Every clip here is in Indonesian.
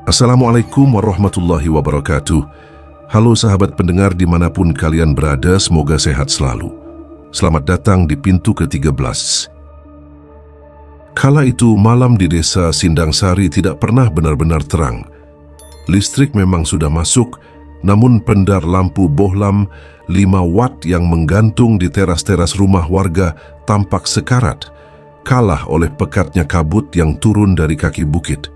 Assalamualaikum warahmatullahi wabarakatuh. Halo sahabat pendengar dimanapun kalian berada, semoga sehat selalu. Selamat datang di pintu ke-13. Kala itu malam di desa Sindangsari tidak pernah benar-benar terang. Listrik memang sudah masuk, namun pendar lampu bohlam 5 watt yang menggantung di teras-teras rumah warga tampak sekarat, kalah oleh pekatnya kabut yang turun dari kaki bukit.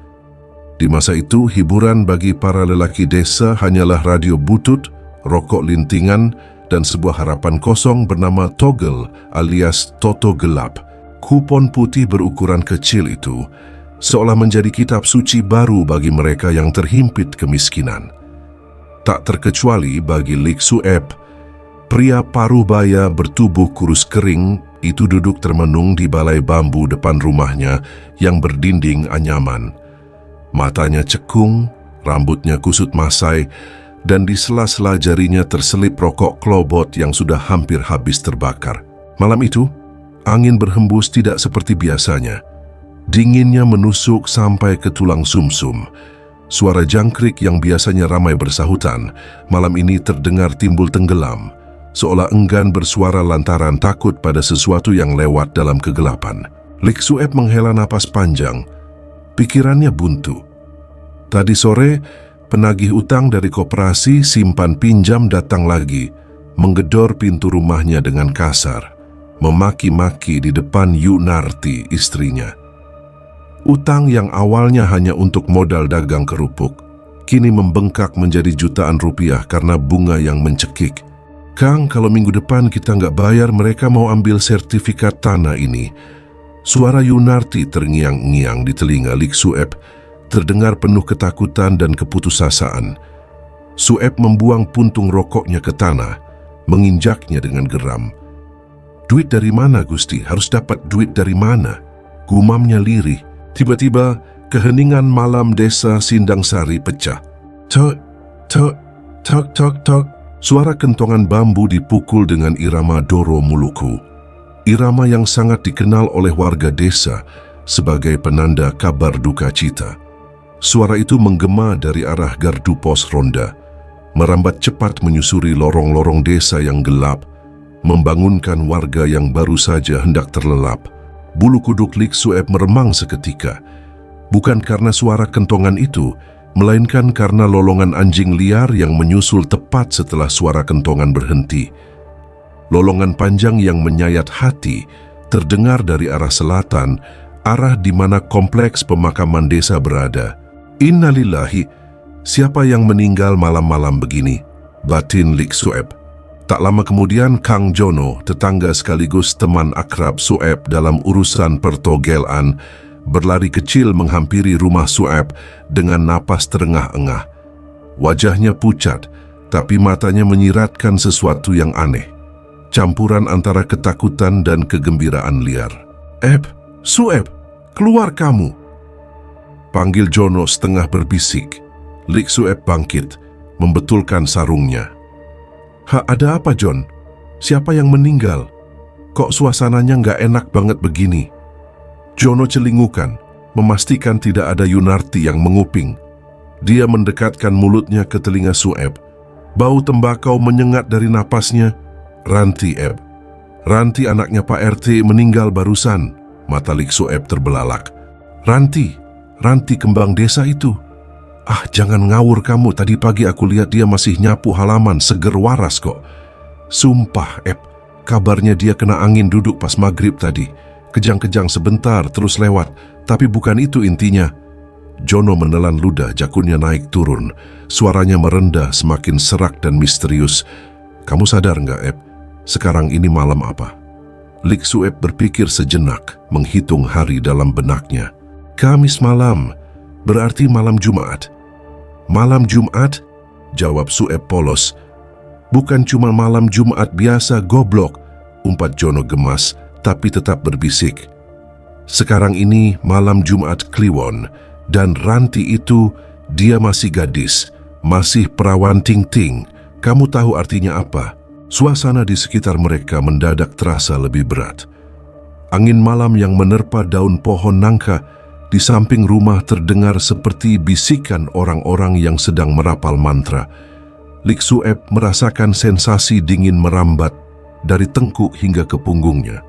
Di masa itu, hiburan bagi para lelaki desa hanyalah radio butut, rokok lintingan, dan sebuah harapan kosong bernama togel alias toto gelap. Kupon putih berukuran kecil itu seolah menjadi kitab suci baru bagi mereka yang terhimpit kemiskinan. Tak terkecuali bagi Lik Sueb, pria paruh-baya bertubuh kurus kering itu duduk termenung di balai bambu depan rumahnya yang berdinding anyaman. Matanya cekung, rambutnya kusut masai, dan di sela-sela jarinya terselip rokok klobot yang sudah hampir habis terbakar. Malam itu, angin berhembus tidak seperti biasanya. Dinginnya menusuk sampai ke tulang sumsum. Suara jangkrik yang biasanya ramai bersahutan, malam ini terdengar timbul tenggelam, seolah enggan bersuara lantaran takut pada sesuatu yang lewat dalam kegelapan. Lik Sueb menghela napas panjang. Pikirannya buntu. Tadi sore, penagih utang dari koperasi simpan pinjam datang lagi, menggedor pintu rumahnya dengan kasar, memaki-maki di depan Yunarti, istrinya. Utang yang awalnya hanya untuk modal dagang kerupuk, kini membengkak menjadi jutaan rupiah karena bunga yang mencekik. "Kang, kalau minggu depan kita nggak bayar, mereka mau ambil sertifikat tanah ini." Suara Yunarti terngiang-ngiang di telinga Lik Sueb, terdengar penuh ketakutan dan keputusasaan. Sueb membuang puntung rokoknya ke tanah, menginjaknya dengan geram. "Duit dari mana, Gusti? Harus dapat duit dari mana?" Gumamnya lirih. Tiba-tiba, keheningan malam desa Sindangsari pecah. Tok, tok, tok, tok, tok. Suara kentongan bambu dipukul dengan irama Doro Muluku. Irama yang sangat dikenal oleh warga desa sebagai penanda kabar duka cita. Suara itu menggema dari arah gardu pos ronda, merambat cepat menyusuri lorong-lorong desa yang gelap, membangunkan warga yang baru saja hendak terlelap. Bulu kuduk Lik Sueb meremang seketika, bukan karena suara kentongan itu, melainkan karena lolongan anjing liar yang menyusul tepat setelah suara kentongan berhenti. Lolongan panjang yang menyayat hati terdengar dari arah selatan, arah di mana kompleks pemakaman desa berada. "Innalillahi, siapa yang meninggal malam-malam begini?" batin Lik Sueb. Tak lama kemudian Kang Jono, tetangga sekaligus teman akrab Sueb dalam urusan pertogelan, berlari kecil menghampiri rumah Sueb dengan napas terengah-engah. Wajahnya pucat, tapi matanya menyiratkan sesuatu yang aneh, campuran antara ketakutan dan kegembiraan liar. Sueb, keluar kamu!" panggil Jono setengah berbisik. Lik Sueb bangkit, membetulkan sarungnya. Ada apa, John? Siapa yang meninggal? Kok suasananya nggak enak banget begini?" Jono celingukan, memastikan tidak ada Yunarti yang menguping. Dia mendekatkan mulutnya ke telinga Sueb. Bau tembakau menyengat dari napasnya. Ranti anaknya Pak RT meninggal barusan." Mata Lik Sueb terbelalak. Ranti kembang desa itu. Jangan ngawur kamu, tadi pagi aku lihat dia masih nyapu halaman, seger waras kok." "Sumpah, kabarnya dia kena angin duduk pas maghrib tadi. Kejang-kejang sebentar terus lewat, tapi bukan itu intinya." Jono menelan ludah, jakunnya naik turun. Suaranya merendah, semakin serak dan misterius. "Kamu sadar nggak, sekarang ini malam apa?" Lik Sueb berpikir sejenak, menghitung hari dalam benaknya. "Kamis malam, berarti malam Jumat." "Malam Jumat?" jawab Sueb polos. "Bukan cuma malam Jumat biasa, goblok," umpat Jono gemas, tapi tetap berbisik. "Sekarang ini malam Jumat Kliwon, dan Ranti itu, dia masih gadis, masih perawan ting-ting. Kamu tahu artinya apa?" Suasana di sekitar mereka mendadak terasa lebih berat. Angin malam yang menerpa daun pohon nangka Di samping rumah terdengar seperti bisikan orang-orang yang sedang merapal mantra. Lik Sueb merasakan sensasi dingin merambat dari tengkuk hingga ke punggungnya.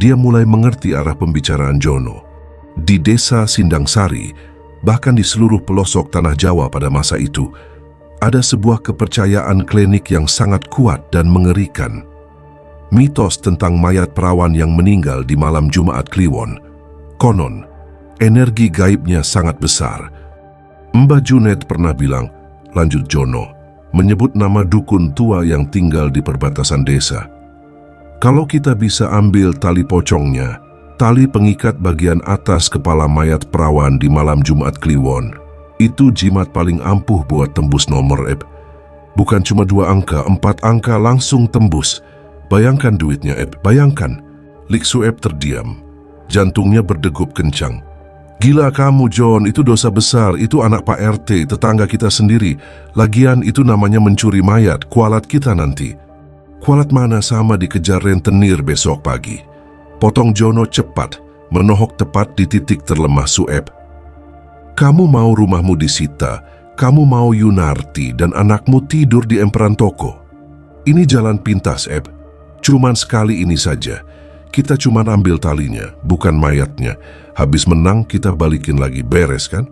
Dia mulai mengerti arah pembicaraan Jono. Di desa Sindangsari, bahkan di seluruh pelosok tanah Jawa pada masa itu, ada sebuah kepercayaan klinik yang sangat kuat dan mengerikan. Mitos tentang mayat perawan yang meninggal di malam Jumat Kliwon. Konon, energi gaibnya sangat besar. Mbah Junet pernah bilang, lanjut Jono, menyebut nama dukun tua yang tinggal di perbatasan desa. Kalau kita bisa ambil tali pocongnya, tali pengikat bagian atas kepala mayat perawan di malam Jumat Kliwon, itu jimat paling ampuh buat tembus nomor, Eb. Bukan cuma 2 angka, 4 angka langsung tembus. Bayangkan duitnya, Eb, bayangkan. Lik Sueb terdiam. Jantungnya berdegup kencang. Gila kamu, John, itu dosa besar, itu anak Pak RT, tetangga kita sendiri. Lagian itu namanya mencuri mayat, kualat kita nanti. Kualat mana sama dikejar rentenir besok pagi. Potong Jono cepat, menohok tepat di titik terlemah Sueb. Kamu mau rumahmu disita, kamu mau Yunarti dan anakmu tidur di emperan toko. Ini jalan pintas, Eb. Cuman sekali ini saja. Kita cuman ambil talinya, bukan mayatnya. Habis menang kita balikin lagi, beres kan?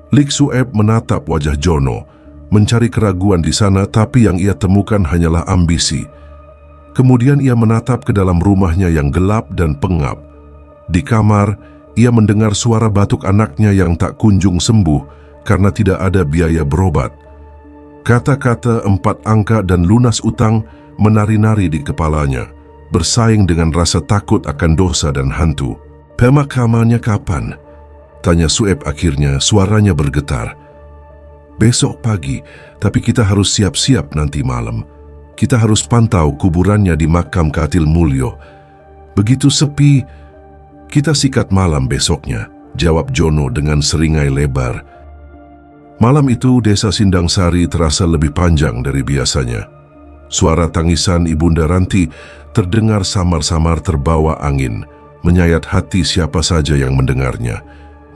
Lik Sueb menatap wajah Jono, mencari keraguan di sana, tapi yang ia temukan hanyalah ambisi. Kemudian ia menatap ke dalam rumahnya yang gelap dan pengap. Di kamar, ia mendengar suara batuk anaknya yang tak kunjung sembuh karena tidak ada biaya berobat. Kata-kata 4 angka dan lunas utang menari-nari di kepalanya, bersaing dengan rasa takut akan dosa dan hantu. Pemakamannya kapan? Tanya Sueb akhirnya, suaranya bergetar. Besok pagi, tapi kita harus siap-siap nanti malam. Kita harus pantau kuburannya di makam Katil Mulyo. Begitu sepi, kita sikat malam besoknya, jawab Jono dengan seringai lebar. Malam itu desa Sindangsari terasa lebih panjang dari biasanya. Suara tangisan Ibunda Ranti terdengar samar-samar terbawa angin, menyayat hati siapa saja yang mendengarnya.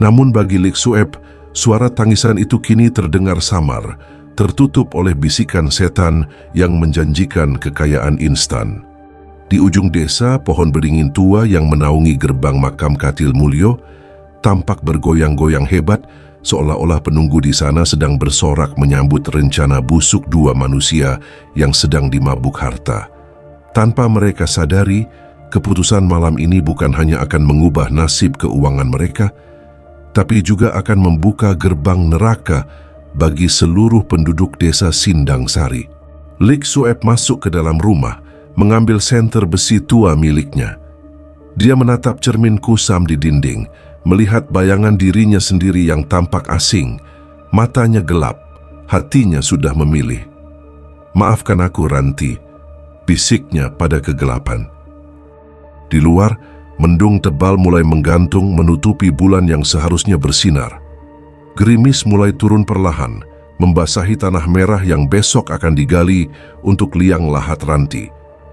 Namun bagi Lik Sueb, suara tangisan itu kini terdengar samar, tertutup oleh bisikan setan yang menjanjikan kekayaan instan. Di ujung desa, pohon beringin tua yang menaungi gerbang makam Katil Mulyo tampak bergoyang-goyang hebat, seolah-olah penunggu di sana sedang bersorak menyambut rencana busuk 2 manusia yang sedang dimabuk harta. Tanpa mereka sadari, keputusan malam ini bukan hanya akan mengubah nasib keuangan mereka, tapi juga akan membuka gerbang neraka bagi seluruh penduduk desa Sindangsari. Lik Sueb masuk ke dalam rumah, mengambil senter besi tua miliknya. Dia menatap cermin kusam di dinding, melihat bayangan dirinya sendiri yang tampak asing. Matanya gelap, hatinya sudah memilih. Maafkan aku, Ranti, bisiknya pada kegelapan. Di luar, mendung tebal mulai menggantung menutupi bulan yang seharusnya bersinar. Gerimis mulai turun perlahan, membasahi tanah merah yang besok akan digali untuk liang lahat Ranti.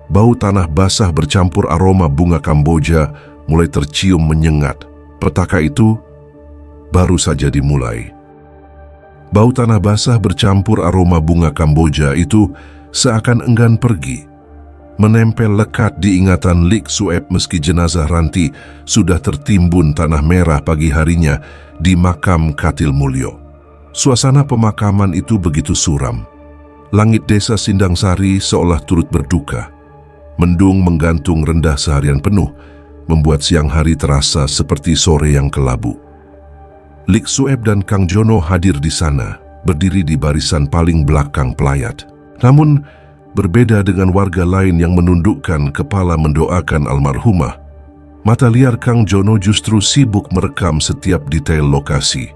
Bau tanah basah bercampur aroma bunga Kamboja mulai tercium menyengat. Petaka itu baru saja dimulai. Bau tanah basah bercampur aroma bunga Kamboja itu seakan enggan pergi, menempel lekat di ingatan Lik Sueb meski jenazah Ranti sudah tertimbun tanah merah pagi harinya di makam Katil Mulyo. Suasana pemakaman itu begitu suram. Langit desa Sindangsari seolah turut berduka. Mendung menggantung rendah seharian penuh, membuat siang hari terasa seperti sore yang kelabu. Lik Sueb dan Kang Jono hadir di sana, berdiri di barisan paling belakang pelayat. Namun, berbeda dengan warga lain yang menundukkan kepala mendoakan almarhumah, mata liar Kang Jono justru sibuk merekam setiap detail lokasi.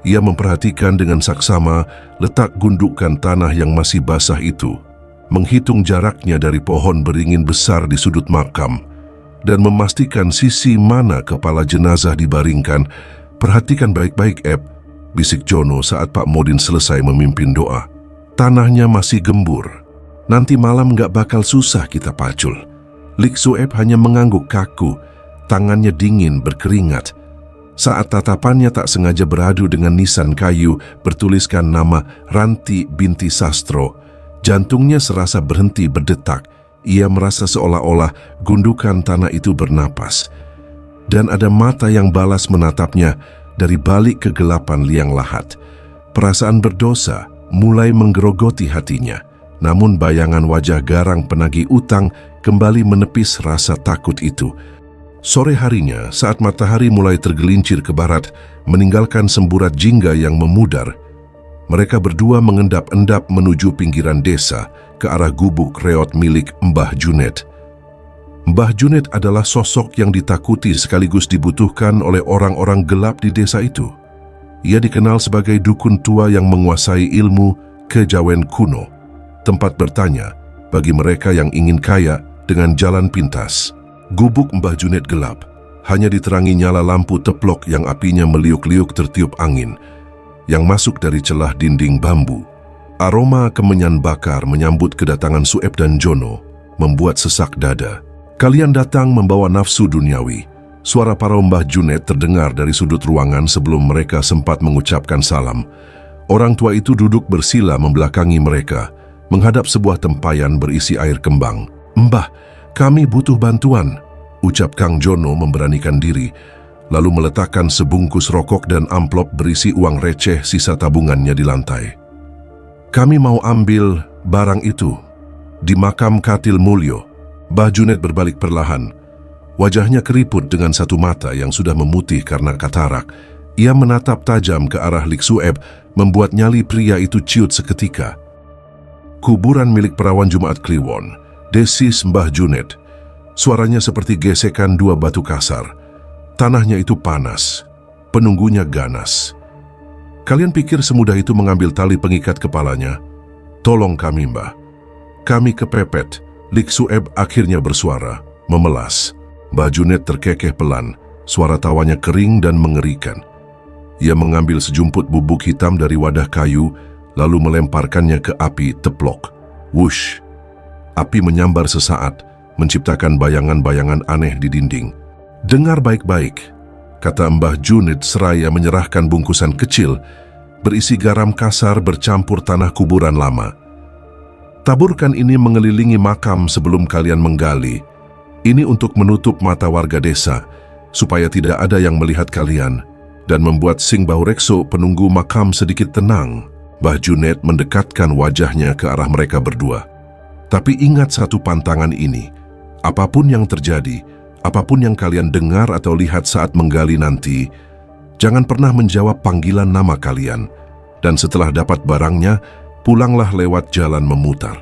Ia memperhatikan dengan saksama letak gundukan tanah yang masih basah itu, menghitung jaraknya dari pohon beringin besar di sudut makam, dan memastikan sisi mana kepala jenazah dibaringkan. Perhatikan baik-baik, Eb, bisik Jono saat Pak Modin selesai memimpin doa. Tanahnya masih gembur. Nanti malam nggak bakal susah kita pacul. Lik Sueb hanya mengangguk kaku, tangannya dingin berkeringat. Saat tatapannya tak sengaja beradu dengan nisan kayu bertuliskan nama Ranti binti Sastro, jantungnya serasa berhenti berdetak. Ia merasa seolah-olah gundukan tanah itu bernapas. Dan ada mata yang balas menatapnya dari balik kegelapan liang lahat. Perasaan berdosa mulai menggerogoti hatinya. Namun bayangan wajah garang penagih utang kembali menepis rasa takut itu. Sore harinya, saat matahari mulai tergelincir ke barat, meninggalkan semburat jingga yang memudar, mereka berdua mengendap-endap menuju pinggiran desa ke arah gubuk reot milik Mbah Junet. Mbah Junet adalah sosok yang ditakuti sekaligus dibutuhkan oleh orang-orang gelap di desa itu. Ia dikenal sebagai dukun tua yang menguasai ilmu kejawen kuno, tempat bertanya bagi mereka yang ingin kaya dengan jalan pintas. Gubuk Mbah Junet gelap, hanya diterangi nyala lampu teplok yang apinya meliuk-liuk tertiup angin yang masuk dari celah dinding bambu. Aroma kemenyan bakar menyambut kedatangan Sueb dan Jono, membuat sesak dada. Kalian datang membawa nafsu duniawi. Suara para Mbah Junet terdengar dari sudut ruangan sebelum mereka sempat mengucapkan salam. Orang tua itu duduk bersila membelakangi mereka, menghadap sebuah tempayan berisi air kembang. "Mbah, kami butuh bantuan," ucap Kang Jono memberanikan diri, lalu meletakkan sebungkus rokok dan amplop berisi uang receh sisa tabungannya di lantai. "Kami mau ambil barang itu di makam Katil Mulyo." Mbah Junet berbalik perlahan. Wajahnya keriput dengan satu mata yang sudah memutih karena katarak. Ia menatap tajam ke arah Lik Sueb, membuat nyali pria itu ciut seketika. Kuburan milik perawan Jumat Kliwon, desis Mbah Junet. Suaranya seperti gesekan dua batu kasar. Tanahnya itu panas, penunggunya ganas. "Kalian pikir semudah itu mengambil tali pengikat kepalanya? Tolong kami, Mbah. Kami kepepet." Lik Sueb akhirnya bersuara, memelas. Mbah Junet terkekeh pelan, suara tawanya kering dan mengerikan. Ia mengambil sejumput bubuk hitam dari wadah kayu, lalu melemparkannya ke api teplok. Wush! Api menyambar sesaat, menciptakan bayangan-bayangan aneh di dinding. "Dengar baik-baik," kata Mbah Junet seraya menyerahkan bungkusan kecil berisi garam kasar bercampur tanah kuburan lama. "Taburkan ini mengelilingi makam sebelum kalian menggali. Ini untuk menutup mata warga desa, supaya tidak ada yang melihat kalian, dan membuat Sing Bahurekso penunggu makam sedikit tenang." Mbah Junet mendekatkan wajahnya ke arah mereka berdua. "Tapi ingat satu pantangan ini. Apapun yang terjadi, apapun yang kalian dengar atau lihat saat menggali nanti, jangan pernah menjawab panggilan nama kalian. Dan setelah dapat barangnya, pulanglah lewat jalan memutar.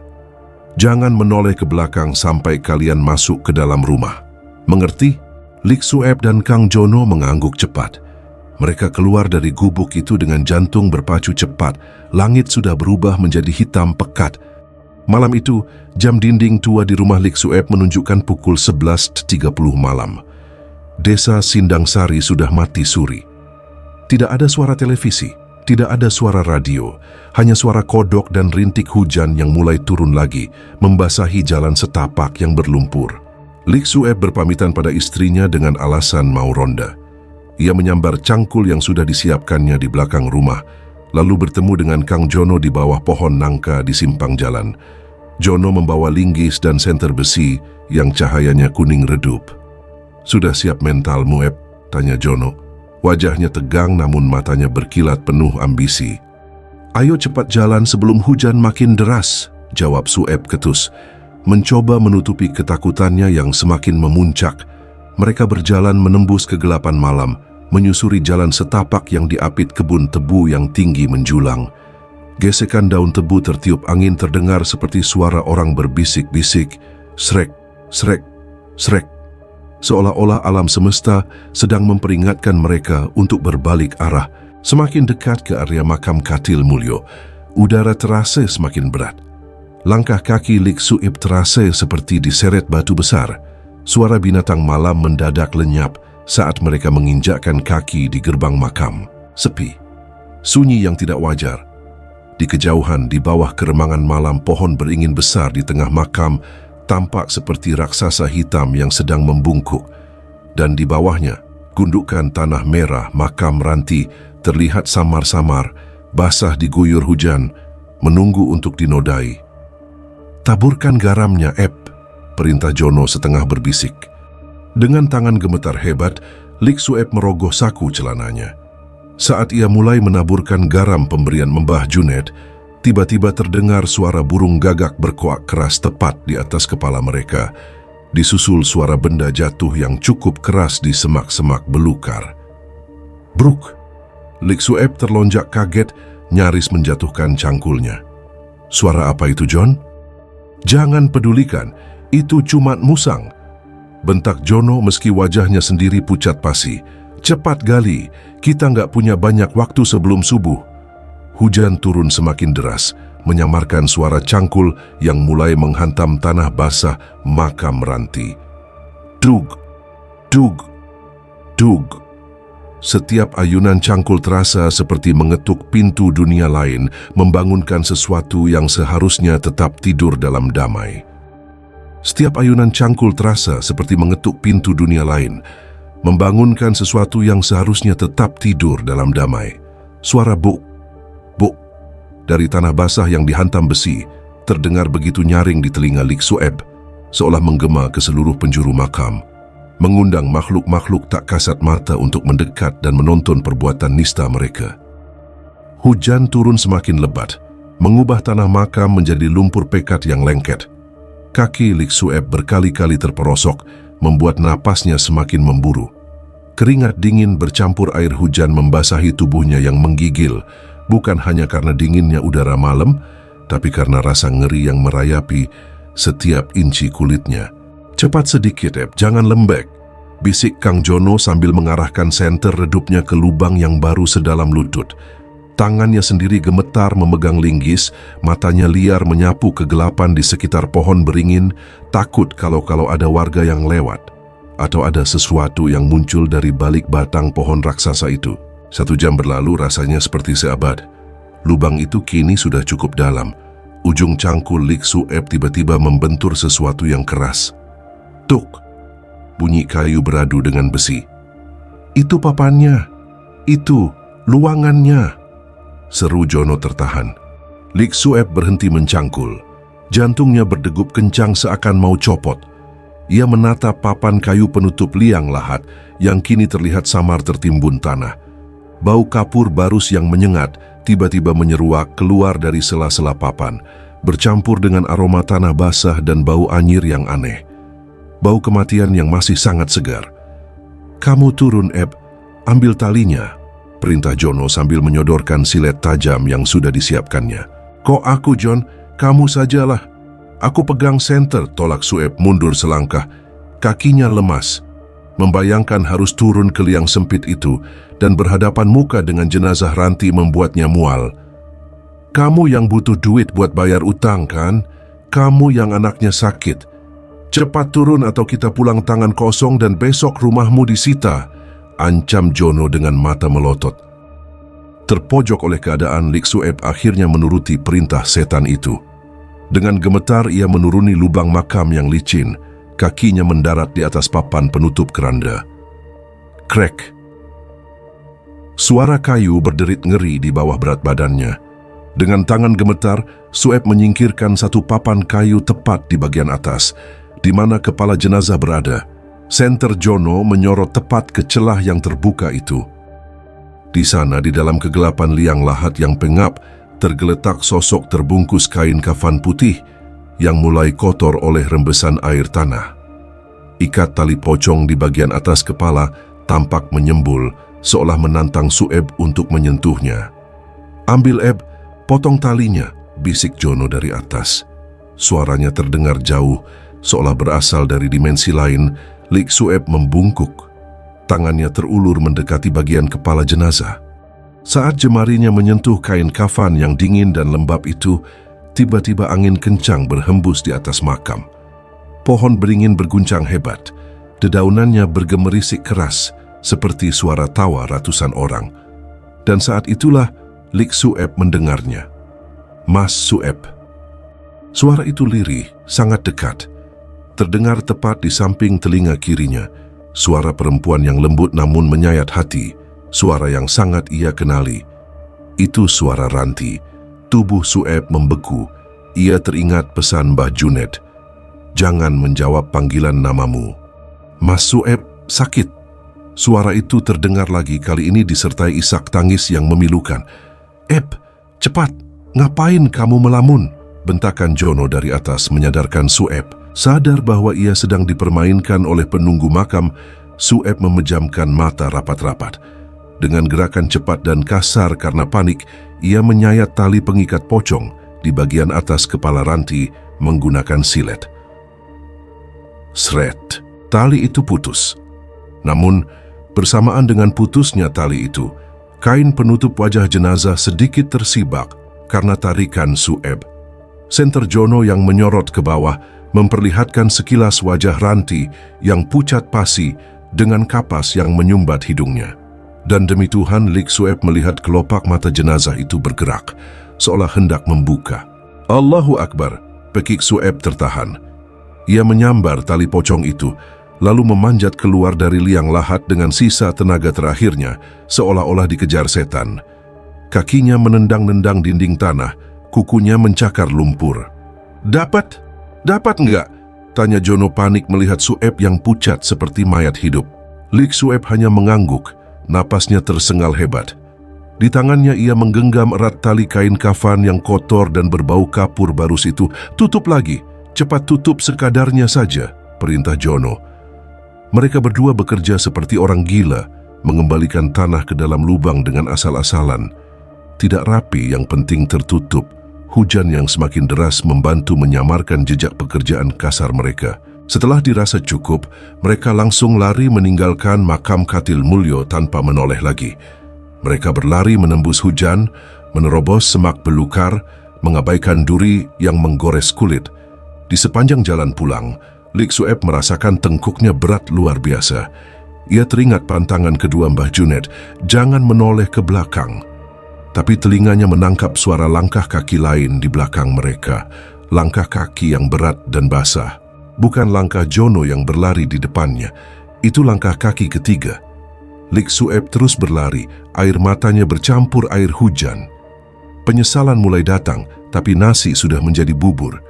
Jangan menoleh ke belakang sampai kalian masuk ke dalam rumah. Mengerti?" Lik Sueb dan Kang Jono mengangguk cepat. Mereka keluar dari gubuk itu dengan jantung berpacu cepat. Langit sudah berubah menjadi hitam pekat. Malam itu, jam dinding tua di rumah Lik Sueb menunjukkan pukul 11.30 malam. Desa Sindang Sari sudah mati suri. Tidak ada suara televisi, tidak ada suara radio, hanya suara kodok dan rintik hujan yang mulai turun lagi, membasahi jalan setapak yang berlumpur. Lik Sueb berpamitan pada istrinya dengan alasan mau ronda. Ia menyambar cangkul yang sudah disiapkannya di belakang rumah, lalu bertemu dengan Kang Jono di bawah pohon nangka di simpang jalan. Jono membawa linggis dan senter besi yang cahayanya kuning redup. "Sudah siap mental, Mueb?" tanya Jono. Wajahnya tegang namun matanya berkilat penuh ambisi. "Ayo cepat jalan sebelum hujan makin deras," jawab Sueb ketus. Mencoba menutupi ketakutannya yang semakin memuncak, mereka berjalan menembus kegelapan malam, menyusuri jalan setapak yang diapit kebun tebu yang tinggi menjulang. Gesekan daun tebu tertiup angin terdengar seperti suara orang berbisik-bisik, srek, srek, srek. Seolah-olah alam semesta sedang memperingatkan mereka untuk berbalik arah. Semakin dekat ke area makam Katil Mulyo, udara terasa semakin berat. Langkah kaki Lik Sueb terasa seperti diseret batu besar. Suara binatang malam mendadak lenyap saat mereka menginjakkan kaki di gerbang makam. Sepi, sunyi yang tidak wajar. Di kejauhan, di bawah keremangan malam, pohon beringin besar di tengah makam tampak seperti raksasa hitam yang sedang membungkuk. Dan di bawahnya, Gundukan tanah merah makam Ranti terlihat samar-samar, basah diguyur hujan, menunggu untuk dinodai. "Taburkan garamnya, Eb," perintah Jono setengah berbisik. Dengan tangan gemetar hebat, Lik Sueb merogoh saku celananya. Saat ia mulai menaburkan garam pemberian Mbah Junaid, tiba-tiba terdengar suara burung gagak berkoak keras tepat di atas kepala mereka, disusul suara benda jatuh yang cukup keras di semak-semak belukar. "Bruk!" Lik Sueb terlonjak kaget, nyaris menjatuhkan cangkulnya. "Suara apa itu, John?" "Jangan pedulikan, itu cuma musang," bentak Jono meski wajahnya sendiri pucat pasi. "Cepat gali, kita nggak punya banyak waktu sebelum subuh." Hujan turun semakin deras, menyamarkan suara cangkul yang mulai menghantam tanah basah makam Ranti. Dug, dug, dug. Setiap ayunan cangkul terasa seperti mengetuk pintu dunia lain, membangunkan sesuatu yang seharusnya tetap tidur dalam damai. Setiap ayunan cangkul terasa seperti mengetuk pintu dunia lain, membangunkan sesuatu yang seharusnya tetap tidur dalam damai. Suara buk, buk, dari tanah basah yang dihantam besi, terdengar begitu nyaring di telinga Lik Sueb, seolah menggema ke seluruh penjuru makam, mengundang makhluk-makhluk tak kasat mata untuk mendekat dan menonton perbuatan nista mereka. Hujan turun semakin lebat, mengubah tanah makam menjadi lumpur pekat yang lengket. Kaki Lik Sueb berkali-kali terperosok, membuat napasnya semakin memburu. Keringat dingin bercampur air hujan membasahi tubuhnya yang menggigil, bukan hanya karena dinginnya udara malam, tapi karena rasa ngeri yang merayapi setiap inci kulitnya. "Cepat sedikit, Eb, jangan lembek," bisik Kang Jono sambil mengarahkan senter redupnya ke lubang yang baru sedalam lutut. Tangannya sendiri gemetar memegang linggis, matanya liar menyapu kegelapan di sekitar pohon beringin, takut kalau ada warga yang lewat, atau ada sesuatu yang muncul dari balik batang pohon raksasa itu. 1 jam berlalu rasanya seperti seabad. Lubang itu kini sudah cukup dalam. Ujung cangkul Lik Sueb tiba-tiba membentur sesuatu yang keras. Tuk! Bunyi kayu beradu dengan besi. "Itu papannya! Itu luangannya!" seru Jono tertahan. Lik Sueb berhenti mencangkul. Jantungnya berdegup kencang seakan mau copot. Ia menatap papan kayu penutup liang lahat yang kini terlihat samar tertimbun tanah. Bau kapur barus yang menyengat tiba-tiba menyeruak keluar dari sela-sela papan, bercampur dengan aroma tanah basah dan bau anyir yang aneh. Bau kematian yang masih sangat segar. "Kamu turun, Eb. Ambil talinya," perintah Jono sambil menyodorkan silet tajam yang sudah disiapkannya. "Kok aku, John? Kamu sajalah." "Aku pegang senter," tolak Sueb mundur selangkah. Kakinya lemas, membayangkan harus turun ke liang sempit itu dan berhadapan muka dengan jenazah Ranti membuatnya mual. "Kamu yang butuh duit buat bayar utang, kan? Kamu yang anaknya sakit. Cepat turun atau kita pulang tangan kosong dan besok rumahmu disita," ancam Jono dengan mata melotot. Terpojok oleh keadaan, Lik Sueb akhirnya menuruti perintah setan itu. Dengan gemetar ia menuruni lubang makam yang licin, kakinya mendarat di atas papan penutup keranda. Krek! Suara kayu berderit ngeri di bawah berat badannya. Dengan tangan gemetar, Sueb menyingkirkan satu papan kayu tepat di bagian atas, di mana kepala jenazah berada. Senter Jono menyorot tepat ke celah yang terbuka itu. Di sana, di dalam kegelapan liang lahat yang pengap, tergeletak sosok terbungkus kain kafan putih yang mulai kotor oleh rembesan air tanah. Ikat tali pocong di bagian atas kepala tampak menyembul, seolah menantang Sueb untuk menyentuhnya. "Ambil, Eb, potong talinya," bisik Jono dari atas. Suaranya terdengar jauh, seolah berasal dari dimensi lain. Lik Sueb membungkuk. Tangannya terulur mendekati bagian kepala jenazah. Saat jemarinya menyentuh kain kafan yang dingin dan lembab itu, tiba-tiba angin kencang berhembus di atas makam. Pohon beringin berguncang hebat. Dedaunannya bergemerisik keras, seperti suara tawa ratusan orang. Dan saat itulah Lik Sueb mendengarnya. "Mas Sueb." Suara itu lirih, sangat dekat. Terdengar tepat di samping telinga kirinya, Suara perempuan yang lembut namun menyayat hati, suara yang sangat ia kenali. Itu suara Ranti. Tubuh Sueb membeku. Ia teringat pesan Mbah Junaid. Jangan menjawab panggilan namamu. Mas Sueb sakit. Suara itu terdengar lagi, kali ini disertai isak tangis yang memilukan. Eb, cepat, ngapain kamu melamun? Bentakan Jono dari atas menyadarkan Sueb. Sadar bahwa ia sedang dipermainkan oleh penunggu makam, Sueb memejamkan mata rapat-rapat. Dengan gerakan cepat dan kasar karena panik, ia menyayat tali pengikat pocong di bagian atas kepala Ranti menggunakan silet. Sret, tali itu putus. Namun, bersamaan dengan putusnya tali itu, kain penutup wajah jenazah sedikit tersibak karena tarikan Sueb. Senter Jono yang menyorot ke bawah memperlihatkan sekilas wajah Ranti yang pucat pasi dengan kapas yang menyumbat hidungnya. Dan demi Tuhan, Lik Sueb melihat kelopak mata jenazah itu bergerak, seolah hendak membuka. Allahu Akbar, pekik Sueb tertahan. Ia menyambar tali pocong itu, lalu memanjat keluar dari liang lahat dengan sisa tenaga terakhirnya, seolah-olah dikejar setan. Kakinya menendang-nendang dinding tanah, kukunya mencakar lumpur. Dapat enggak? Tanya Jono panik melihat Sueb yang pucat seperti mayat hidup. Lik Sueb hanya mengangguk, napasnya tersengal hebat. Di tangannya ia menggenggam erat tali kain kafan yang kotor dan berbau kapur barus itu. Tutup lagi, cepat tutup sekadarnya saja, perintah Jono. Mereka berdua bekerja seperti orang gila, mengembalikan tanah ke dalam lubang dengan asal-asalan. Tidak rapi, yang penting tertutup. Hujan yang semakin deras membantu menyamarkan jejak pekerjaan kasar mereka. Setelah dirasa cukup, mereka langsung lari meninggalkan makam Katil Mulyo tanpa menoleh lagi. Mereka berlari menembus hujan, menerobos semak belukar, mengabaikan duri yang menggores kulit. Di sepanjang jalan pulang, Lik Sueb merasakan tengkuknya berat luar biasa. Ia teringat pantangan kedua Mbah Junaid, jangan menoleh ke belakang. Tapi telinganya menangkap suara langkah kaki lain di belakang mereka. Langkah kaki yang berat dan basah. Bukan langkah Jono yang berlari di depannya. Itu langkah kaki ketiga. Lik Sueb terus berlari, air matanya bercampur air hujan. Penyesalan mulai datang, tapi nasi sudah menjadi bubur.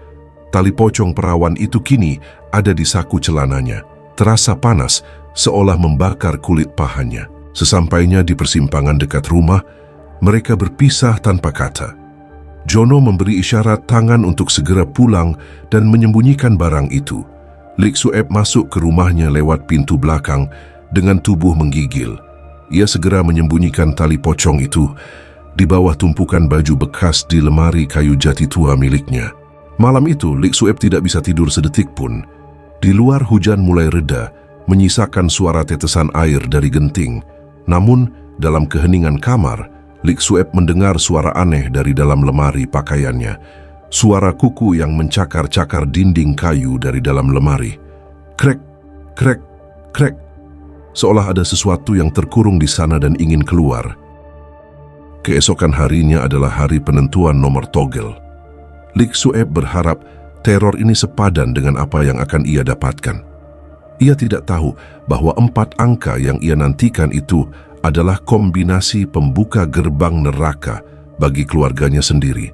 Tali pocong perawan itu kini ada di saku celananya. Terasa panas, seolah membakar kulit pahanya. Sesampainya di persimpangan dekat rumah, mereka berpisah tanpa kata. Jono memberi isyarat tangan untuk segera pulang dan menyembunyikan barang itu. Lik Sueb masuk ke rumahnya lewat pintu belakang dengan tubuh menggigil. Ia segera menyembunyikan tali pocong itu di bawah tumpukan baju bekas di lemari kayu jati tua miliknya. Malam itu, Lik Sueb tidak bisa tidur sedetik pun. Di luar hujan mulai reda, menyisakan suara tetesan air dari genting. Namun, dalam keheningan kamar, Lik Sueb mendengar suara aneh dari dalam lemari pakaiannya. Suara kuku yang mencakar-cakar dinding kayu dari dalam lemari. Krek, krek, krek. Seolah ada sesuatu yang terkurung di sana dan ingin keluar. Keesokan harinya adalah hari penentuan nomor togel. Lik Sueb berharap teror ini sepadan dengan apa yang akan ia dapatkan. Ia tidak tahu bahwa 4 angka yang ia nantikan itu adalah kombinasi pembuka gerbang neraka bagi keluarganya sendiri.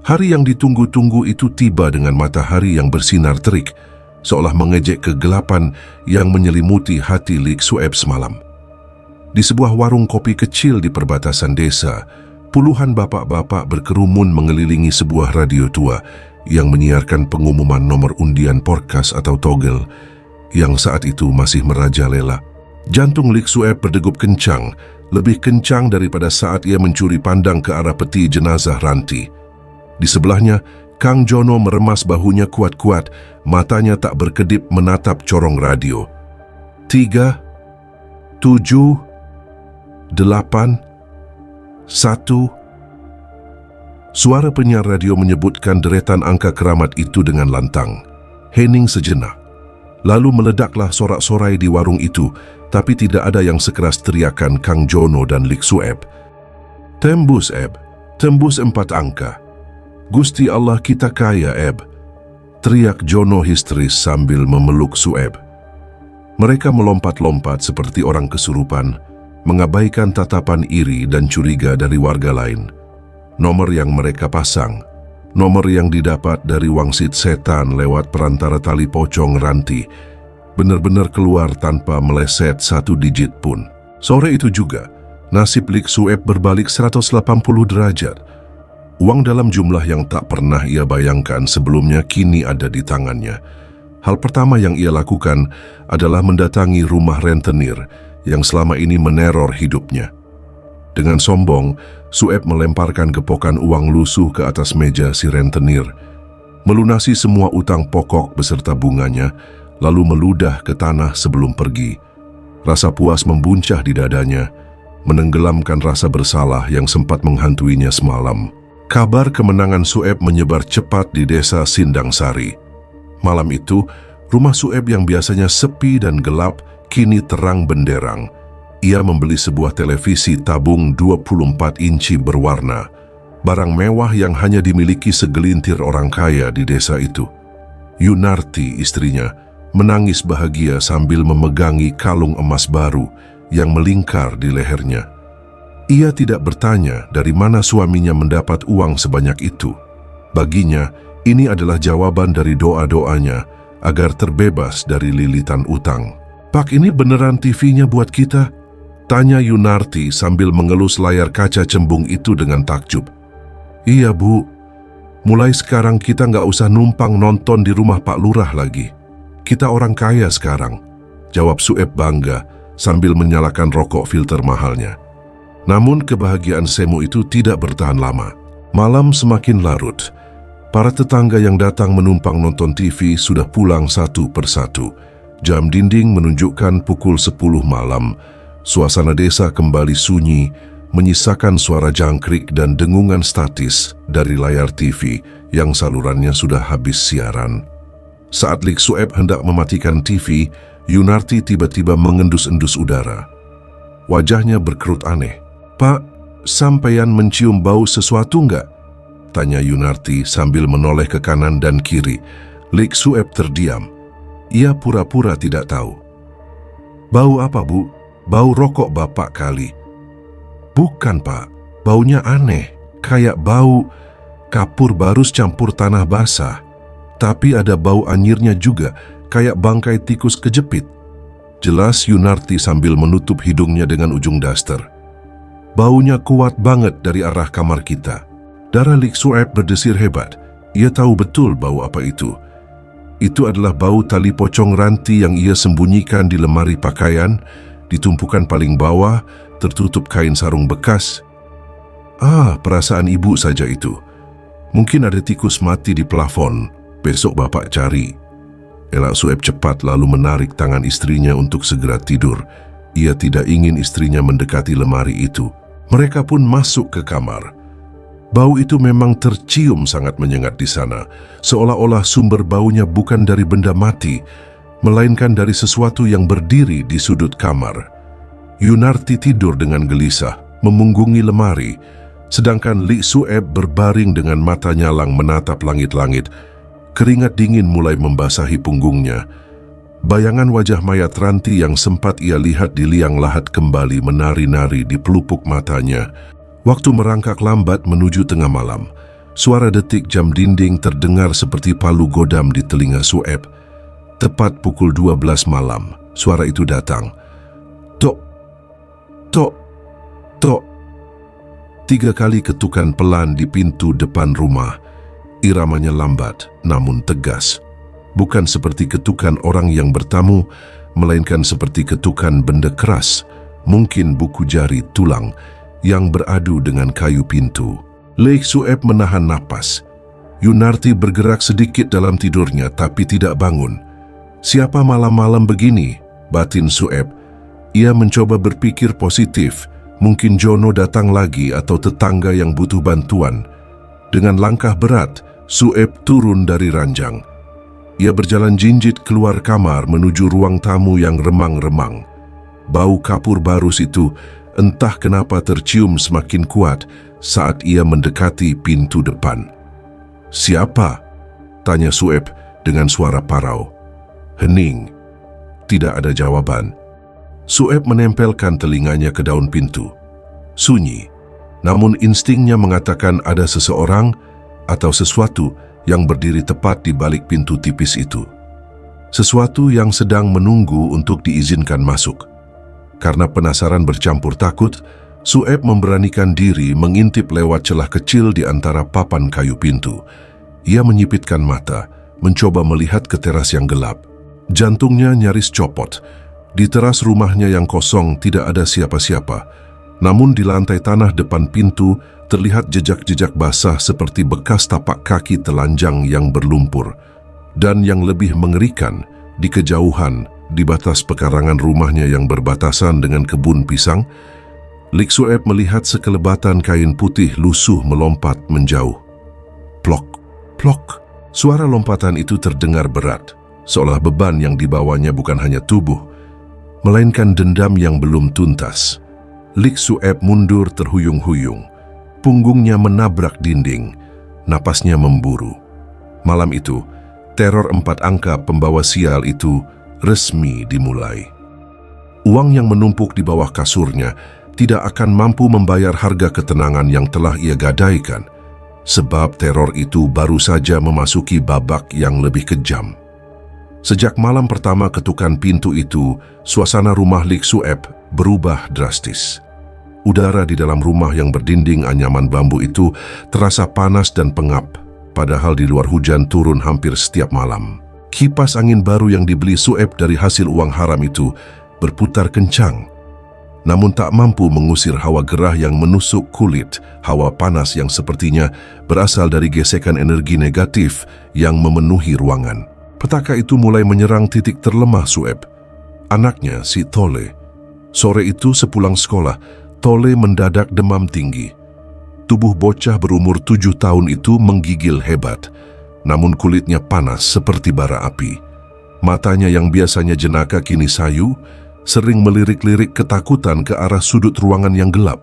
Hari yang ditunggu-tunggu itu tiba dengan matahari yang bersinar terik, seolah mengejek kegelapan yang menyelimuti hati Lik Sueb semalam. Di sebuah warung kopi kecil di perbatasan desa, puluhan bapak-bapak berkerumun mengelilingi sebuah radio tua yang menyiarkan pengumuman nomor undian porkas atau togel yang saat itu masih merajalela. Jantung Lik Sueb berdegup kencang, lebih kencang daripada saat ia mencuri pandang ke arah peti jenazah Ranti. Di sebelahnya, Kang Jono meremas bahunya kuat-kuat, matanya tak berkedip menatap corong radio. 3, 7, 8, 1. Suara penyiar radio menyebutkan deretan angka keramat itu dengan lantang. Hening sejenak. Lalu meledaklah sorak-sorai di warung itu, tapi tidak ada yang sekeras teriakan Kang Jono dan Lik Sueb. Tembus, Eb. Tembus 4 angka. Gusti Allah kita kaya, Eb. Teriak Jono histeris sambil memeluk Sueb. Mereka melompat-lompat seperti orang kesurupan, mengabaikan tatapan iri dan curiga dari warga lain. Nomor yang mereka pasang, nomor yang didapat dari wangsit setan lewat perantara tali pocong ranti, benar-benar keluar tanpa meleset satu digit pun. Sore itu juga, nasib Lik Sueb berbalik 180 derajat. Uang dalam jumlah yang tak pernah ia bayangkan sebelumnya kini ada di tangannya. Hal pertama yang ia lakukan adalah mendatangi rumah rentenir yang selama ini meneror hidupnya. Dengan sombong, Sueb melemparkan gepokan uang lusuh ke atas meja si rentenir, melunasi semua utang pokok beserta bunganya, lalu meludah ke tanah sebelum pergi. Rasa puas membuncah di dadanya, menenggelamkan rasa bersalah yang sempat menghantuinya semalam. Kabar kemenangan Sueb menyebar cepat di desa Sindang Sari. Malam itu, rumah Sueb yang biasanya sepi dan gelap kini terang benderang. Ia membeli sebuah televisi tabung 24 inci berwarna, barang mewah yang hanya dimiliki segelintir orang kaya di desa itu. Yunarti, istrinya, menangis bahagia sambil memegangi kalung emas baru yang melingkar di lehernya. Ia tidak bertanya dari mana suaminya mendapat uang sebanyak itu. Baginya, ini adalah jawaban dari doa-doanya agar terbebas dari lilitan utang. "Pak, ini beneran TV-nya buat kita?" tanya Yunarti sambil mengelus layar kaca cembung itu dengan takjub. "Iya, Bu. Mulai sekarang kita nggak usah numpang nonton di rumah Pak Lurah lagi. Kita orang kaya sekarang," jawab Sueb bangga sambil menyalakan rokok filter mahalnya. Namun kebahagiaan semu itu tidak bertahan lama. Malam semakin larut. Para tetangga yang datang menumpang nonton TV sudah pulang satu persatu. Jam dinding menunjukkan pukul 10 malam. Suasana desa kembali sunyi, menyisakan suara jangkrik dan dengungan statis dari layar TV yang salurannya sudah habis siaran. Saat Lik Sueb hendak mematikan TV, Yunarti tiba-tiba mengendus-endus udara. Wajahnya berkerut aneh. "Pak, sampeyan mencium bau sesuatu enggak?" tanya Yunarti sambil menoleh ke kanan dan kiri. Lik Sueb terdiam. Ia pura-pura tidak tahu. "Bau apa, Bu? Bau rokok Bapak kali." "Bukan, Pak. Baunya aneh. Kayak bau kapur barus campur tanah basah. Tapi ada bau anyirnya juga, kayak bangkai tikus kejepit," jelas Yunarti sambil menutup hidungnya dengan ujung daster. "Baunya kuat banget dari arah kamar kita." Darah Lik Sueb berdesir hebat. Ia tahu betul bau apa itu. Itu adalah bau tali pocong ranti yang ia sembunyikan di lemari pakaian, di tumpukan paling bawah, tertutup kain sarung bekas. Perasaan ibu saja itu. Mungkin ada tikus mati di plafon. Besok Bapak cari. Elak Sueb cepat lalu menarik tangan istrinya untuk segera tidur. Ia tidak ingin istrinya mendekati lemari itu. Mereka pun masuk ke kamar. Bau itu memang tercium sangat menyengat di sana, seolah-olah sumber baunya bukan dari benda mati, melainkan dari sesuatu yang berdiri di sudut kamar. Yunarti tidur dengan gelisah, memunggungi lemari, sedangkan Lik Sueb berbaring dengan mata nyalang menatap langit-langit. Keringat dingin mulai membasahi punggungnya. Bayangan wajah mayat ranti yang sempat ia lihat di liang lahat kembali menari-nari di pelupuk matanya. Waktu merangkak lambat menuju tengah malam. Suara detik jam dinding terdengar seperti palu godam di telinga Sueb. Tepat pukul 12 malam, suara itu datang. Tok, tok, tok. 3 kali ketukan pelan di pintu depan rumah. Iramanya lambat, namun tegas. Bukan seperti ketukan orang yang bertamu, melainkan seperti ketukan benda keras, mungkin buku jari tulang, yang beradu dengan kayu pintu. Lik Sueb menahan napas. Yunarti bergerak sedikit dalam tidurnya tapi tidak bangun. Siapa malam-malam begini? Batin Sueb. Ia mencoba berpikir positif. Mungkin Jono datang lagi atau tetangga yang butuh bantuan. Dengan langkah berat, Sueb turun dari ranjang. Ia berjalan jinjit keluar kamar menuju ruang tamu yang remang-remang. Bau kapur barus itu entah kenapa tercium semakin kuat saat ia mendekati pintu depan. "Siapa?" tanya Sueb dengan suara parau. Hening. Tidak ada jawaban. Sueb menempelkan telinganya ke daun pintu. Sunyi, namun instingnya mengatakan ada seseorang atau sesuatu yang berdiri tepat di balik pintu tipis itu. Sesuatu yang sedang menunggu untuk diizinkan masuk. Karena penasaran bercampur takut, Sueb memberanikan diri mengintip lewat celah kecil di antara papan kayu pintu. Ia menyipitkan mata, mencoba melihat ke teras yang gelap. Jantungnya nyaris copot. Di teras rumahnya yang kosong tidak ada siapa-siapa. Namun di lantai tanah depan pintu terlihat jejak-jejak basah seperti bekas tapak kaki telanjang yang berlumpur. Dan yang lebih mengerikan, di kejauhan, di batas pekarangan rumahnya yang berbatasan dengan kebun pisang, Lik Sueb melihat sekelebatan kain putih lusuh melompat menjauh. Plok, plok. Suara lompatan itu terdengar berat, seolah beban yang dibawanya bukan hanya tubuh, melainkan dendam yang belum tuntas. Lik Sueb mundur terhuyung-huyung. Punggungnya menabrak dinding, napasnya memburu. Malam itu, teror 4 angka pembawa sial itu resmi dimulai. Uang yang menumpuk di bawah kasurnya tidak akan mampu membayar harga ketenangan yang telah ia gadaikan, sebab teror itu baru saja memasuki babak yang lebih kejam. Sejak malam pertama ketukan pintu itu, suasana rumah Lik Sueb berubah drastis. Udara di dalam rumah yang berdinding anyaman bambu itu terasa panas dan pengap, padahal di luar hujan turun hampir setiap malam. Kipas angin baru yang dibeli Sueb dari hasil uang haram itu berputar kencang, namun tak mampu mengusir hawa gerah yang menusuk kulit, hawa panas yang sepertinya berasal dari gesekan energi negatif yang memenuhi ruangan. Petaka itu mulai menyerang titik terlemah Sueb, anaknya si Tole. Sore itu sepulang sekolah, Tole mendadak demam tinggi. Tubuh bocah berumur 7 tahun itu menggigil hebat, namun kulitnya panas seperti bara api. Matanya yang biasanya jenaka kini sayu, sering melirik-lirik ketakutan ke arah sudut ruangan yang gelap.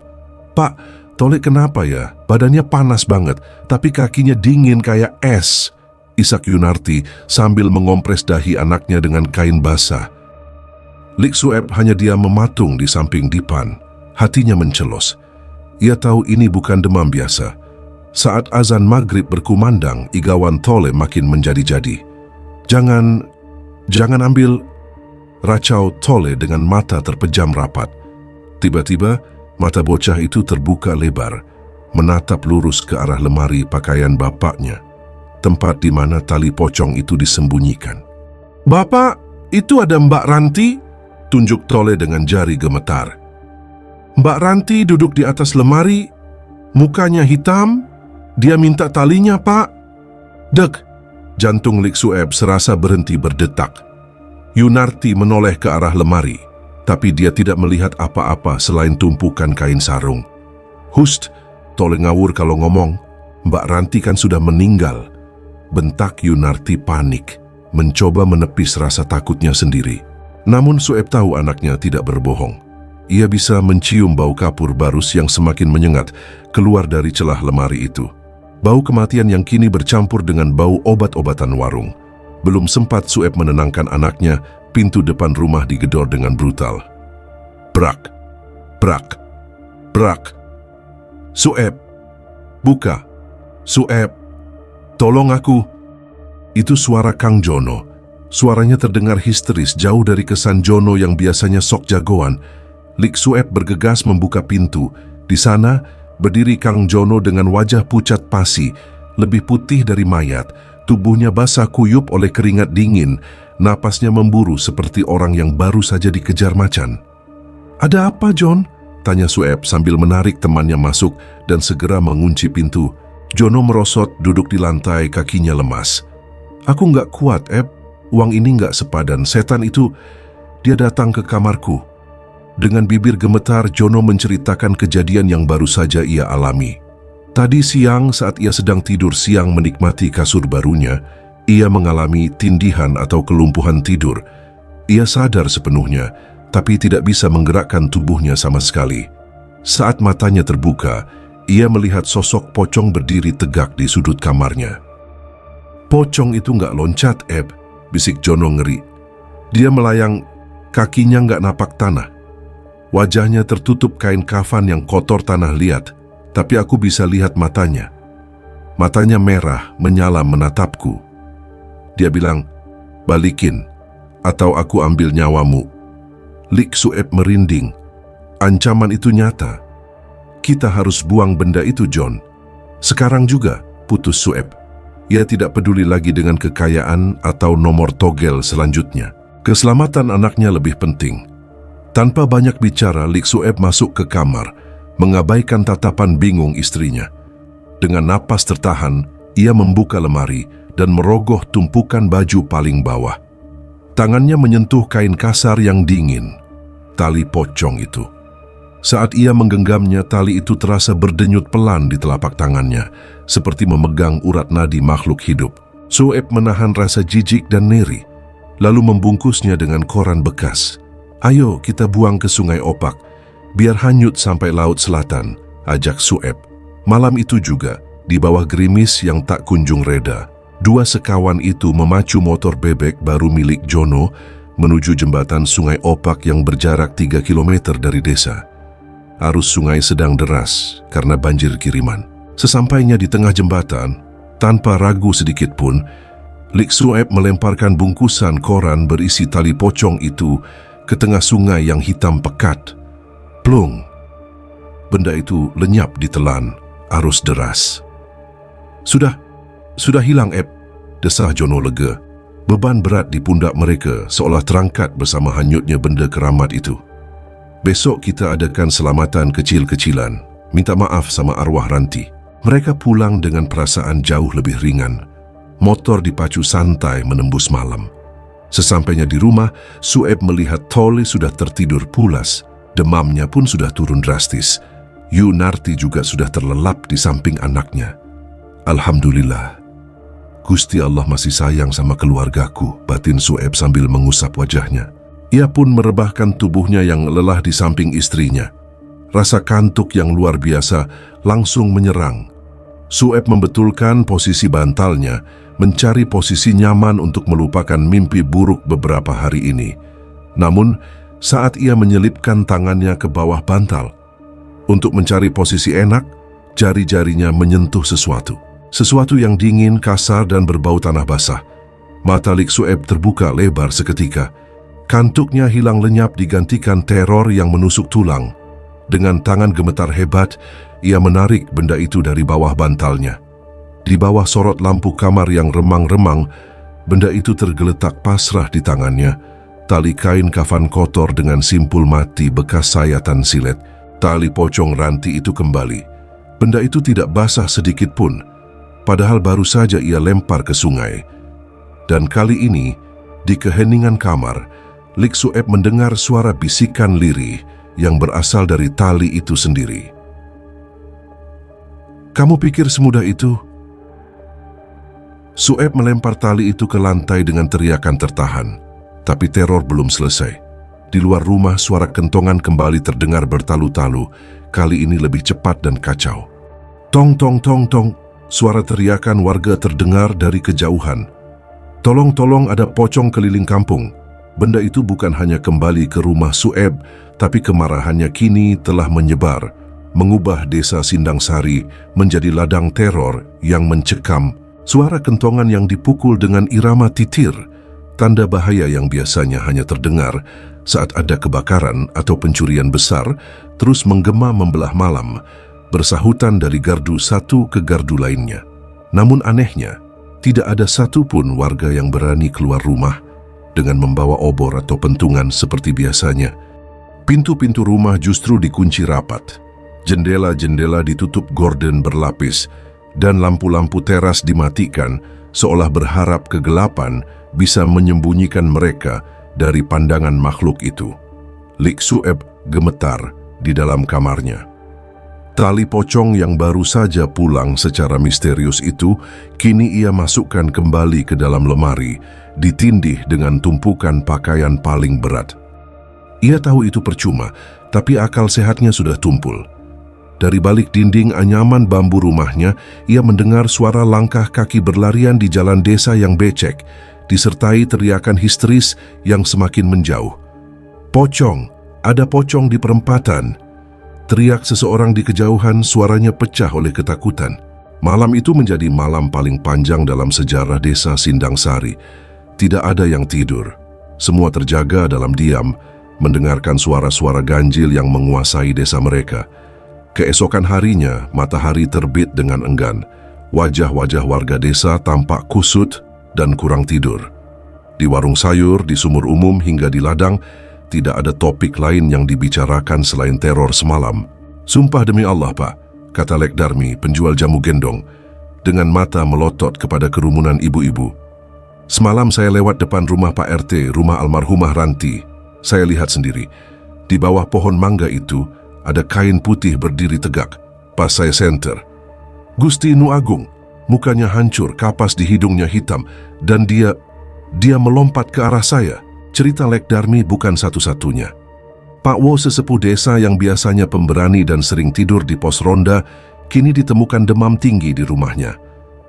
"Pak, Tole kenapa ya? Badannya panas banget, tapi kakinya dingin kayak es," isak Yunarti sambil mengompres dahi anaknya dengan kain basah. Lik Sueb hanya diam mematung di samping dipan. Hatinya mencelos. Ia tahu ini bukan demam biasa. Saat azan maghrib berkumandang, igawan Tole makin menjadi-jadi. Jangan ambil," racau Tole dengan mata terpejam rapat. Tiba-tiba, mata bocah itu terbuka lebar, menatap lurus ke arah lemari pakaian bapaknya, tempat di mana tali pocong itu disembunyikan. "Bapak, itu ada Mbak Ranti," tunjuk Tole dengan jari gemetar. "Mbak Ranti duduk di atas lemari, mukanya hitam, dia minta talinya, Pak." Dek, jantung Lik Sueb serasa berhenti berdetak. Yunarti menoleh ke arah lemari, tapi dia tidak melihat apa-apa selain tumpukan kain sarung. "Hust, Tole ngawur kalau ngomong. Mbak Ranti kan sudah meninggal," bentak Yunarti panik, mencoba menepis rasa takutnya sendiri. Namun Sueb tahu anaknya tidak berbohong. Ia bisa mencium bau kapur barus yang semakin menyengat keluar dari celah lemari itu. Bau kematian yang kini bercampur dengan bau obat-obatan warung. Belum sempat Sueb menenangkan anaknya, pintu depan rumah digedor dengan brutal. Brak, brak, brak. "Sueb, buka. Sueb, tolong aku." Itu suara Kang Jono. Suaranya terdengar histeris jauh dari kesan Jono yang biasanya sok jagoan. Lik Sueb bergegas membuka pintu. Di sana berdiri Kang Jono dengan wajah pucat pasi, lebih putih dari mayat. Tubuhnya basah kuyup oleh keringat dingin, napasnya memburu seperti orang yang baru saja dikejar macan. "Ada apa, John?" tanya Sueb sambil menarik temannya masuk dan segera mengunci pintu. Jono merosot duduk di lantai, kakinya lemas. "Aku nggak kuat, Eb. Uang ini nggak sepadan. Setan itu, dia datang ke kamarku." Dengan bibir gemetar, Jono menceritakan kejadian yang baru saja ia alami. Tadi siang saat ia sedang tidur siang menikmati kasur barunya, ia mengalami tindihan atau kelumpuhan tidur. Ia sadar sepenuhnya, tapi tidak bisa menggerakkan tubuhnya sama sekali. Saat matanya terbuka, ia melihat sosok pocong berdiri tegak di sudut kamarnya. "Pocong itu nggak loncat, Eb," bisik Jono ngeri. "Dia melayang Kakinya nggak napak tanah. Wajahnya tertutup kain kafan yang kotor tanah liat, tapi aku bisa lihat matanya. Matanya merah, menyala menatapku. Dia bilang, "Balikin, atau aku ambil nyawamu." Lik Sueb merinding. Ancaman itu nyata. "Kita harus buang benda itu, John. Sekarang juga," putus Sueb. Ia tidak peduli lagi dengan kekayaan atau nomor togel selanjutnya. Keselamatan anaknya lebih penting. Tanpa banyak bicara, Lik Sueb masuk ke kamar, mengabaikan tatapan bingung istrinya. Dengan napas tertahan, ia membuka lemari dan merogoh tumpukan baju paling bawah. Tangannya menyentuh kain kasar yang dingin, tali pocong itu. Saat ia menggenggamnya, tali itu terasa berdenyut pelan di telapak tangannya, seperti memegang urat nadi makhluk hidup. Sueb menahan rasa jijik dan ngeri, lalu membungkusnya dengan koran bekas. "Ayo kita buang ke Sungai Opak, biar hanyut sampai Laut Selatan," ajak Sueb. Malam itu juga, di bawah gerimis yang tak kunjung reda, dua sekawan itu memacu motor bebek baru milik Jono menuju jembatan Sungai Opak yang berjarak 3 km dari desa. Arus sungai sedang deras karena banjir kiriman. Sesampainya di tengah jembatan, tanpa ragu sedikit pun, Lik Sueb melemparkan bungkusan koran berisi tali pocong itu ke tengah sungai yang hitam pekat. Plung! Benda itu lenyap ditelan arus deras. Sudah hilang, Eb," desah Jono lega. Beban berat di pundak mereka seolah terangkat bersama hanyutnya benda keramat itu. "Besok kita adakan selamatan kecil-kecilan. Minta maaf sama arwah Ranti." Mereka pulang dengan perasaan jauh lebih ringan. Motor dipacu santai menembus malam. Sesampainya di rumah, Sueb melihat Tole sudah tertidur pulas. Demamnya pun sudah turun drastis. Yunarti juga sudah terlelap di samping anaknya. "Alhamdulillah, Gusti Allah masih sayang sama keluargaku," batin Sueb sambil mengusap wajahnya. Ia pun merebahkan tubuhnya yang lelah di samping istrinya. Rasa kantuk yang luar biasa langsung menyerang. Sueb membetulkan posisi bantalnya, mencari posisi nyaman untuk melupakan mimpi buruk beberapa hari ini. Namun, saat ia menyelipkan tangannya ke bawah bantal untuk mencari posisi enak, jari-jarinya menyentuh sesuatu. Sesuatu yang dingin, kasar, dan berbau tanah basah. Mata Lik Sueb terbuka lebar seketika. Kantuknya hilang lenyap digantikan teror yang menusuk tulang. Dengan tangan gemetar hebat, ia menarik benda itu dari bawah bantalnya. Di bawah sorot lampu kamar yang remang-remang, benda itu tergeletak pasrah di tangannya. Tali kain kafan kotor dengan simpul mati bekas sayatan silet. Tali pocong Ranti itu kembali. Benda itu tidak basah sedikit pun, padahal baru saja ia lempar ke sungai. Dan kali ini, di keheningan kamar, Lik Sueb mendengar suara bisikan lirih yang berasal dari tali itu sendiri. "Kamu pikir semudah itu?" Sueb melempar tali itu ke lantai dengan teriakan tertahan, tapi teror belum selesai. Di luar rumah, suara kentongan kembali terdengar bertalu-talu, kali ini lebih cepat dan kacau. "Tong, tong, tong, tong," suara teriakan warga terdengar dari kejauhan. "Tolong, tolong, ada pocong keliling kampung." Benda itu bukan hanya kembali ke rumah Sueb, tapi kemarahannya kini telah menyebar, mengubah desa Sindang Sari menjadi ladang teror yang mencekam. Suara kentongan yang dipukul dengan irama titir, tanda bahaya yang biasanya hanya terdengar saat ada kebakaran atau pencurian besar, terus menggema membelah malam, bersahutan dari gardu satu ke gardu lainnya. Namun anehnya, tidak ada satupun warga yang berani keluar rumah dengan membawa obor atau pentungan seperti biasanya. Pintu-pintu rumah justru dikunci rapat. Jendela-jendela ditutup gorden berlapis dan lampu-lampu teras dimatikan seolah berharap kegelapan bisa menyembunyikan mereka dari pandangan makhluk itu. Lik Sueb gemetar di dalam kamarnya. Tali pocong yang baru saja pulang secara misterius itu kini ia masukkan kembali ke dalam lemari, ditindih dengan tumpukan pakaian paling berat. Ia tahu itu percuma, tapi akal sehatnya sudah tumpul. Dari balik dinding anyaman bambu rumahnya, ia mendengar suara langkah kaki berlarian di jalan desa yang becek, disertai teriakan histeris yang semakin menjauh. Pocong, ada pocong di perempatan. Teriak seseorang di kejauhan, suaranya pecah oleh ketakutan. Malam itu menjadi malam paling panjang dalam sejarah desa Sindang Sari. Tidak ada yang tidur. Semua terjaga dalam diam, mendengarkan suara-suara ganjil yang menguasai desa mereka. Keesokan harinya, matahari terbit dengan enggan. Wajah-wajah warga desa tampak kusut dan kurang tidur. Di warung sayur, di sumur umum hingga di ladang, tidak ada topik lain yang dibicarakan selain teror semalam. Sumpah demi Allah, Pak, kata Lek Darmi, penjual jamu gendong, dengan mata melotot kepada kerumunan ibu-ibu. Semalam saya lewat depan rumah Pak RT, rumah almarhumah Ranti. Saya lihat sendiri, di bawah pohon mangga itu ada kain putih berdiri tegak. Pas saya senter, Gusti Nu Agung, mukanya hancur, kapas di hidungnya hitam, dan dia melompat ke arah saya. Cerita Lek Darmi bukan satu-satunya. Pak Wo, sesepuh desa yang biasanya pemberani dan sering tidur di pos ronda, kini ditemukan demam tinggi di rumahnya.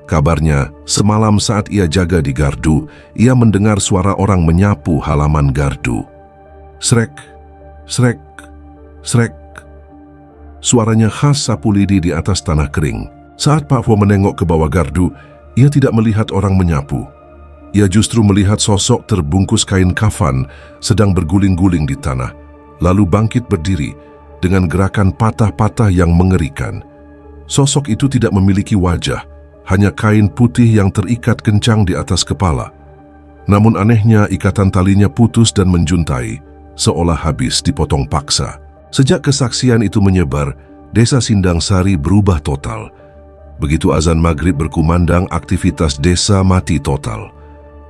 Kabarnya, semalam saat ia jaga di gardu, ia mendengar suara orang menyapu halaman gardu. Srek, srek, srek. Suaranya khas sapu lidi di atas tanah kering. Saat Pak Wo menengok ke bawah gardu, ia tidak melihat orang menyapu. Ia justru melihat sosok terbungkus kain kafan sedang berguling-guling di tanah, lalu bangkit berdiri dengan gerakan patah-patah yang mengerikan. Sosok itu tidak memiliki wajah, hanya kain putih yang terikat kencang di atas kepala. Namun anehnya, ikatan talinya putus dan menjuntai, seolah habis dipotong paksa. Sejak kesaksian itu menyebar, desa Sindang Sari berubah total. Begitu azan maghrib berkumandang, aktivitas desa mati total.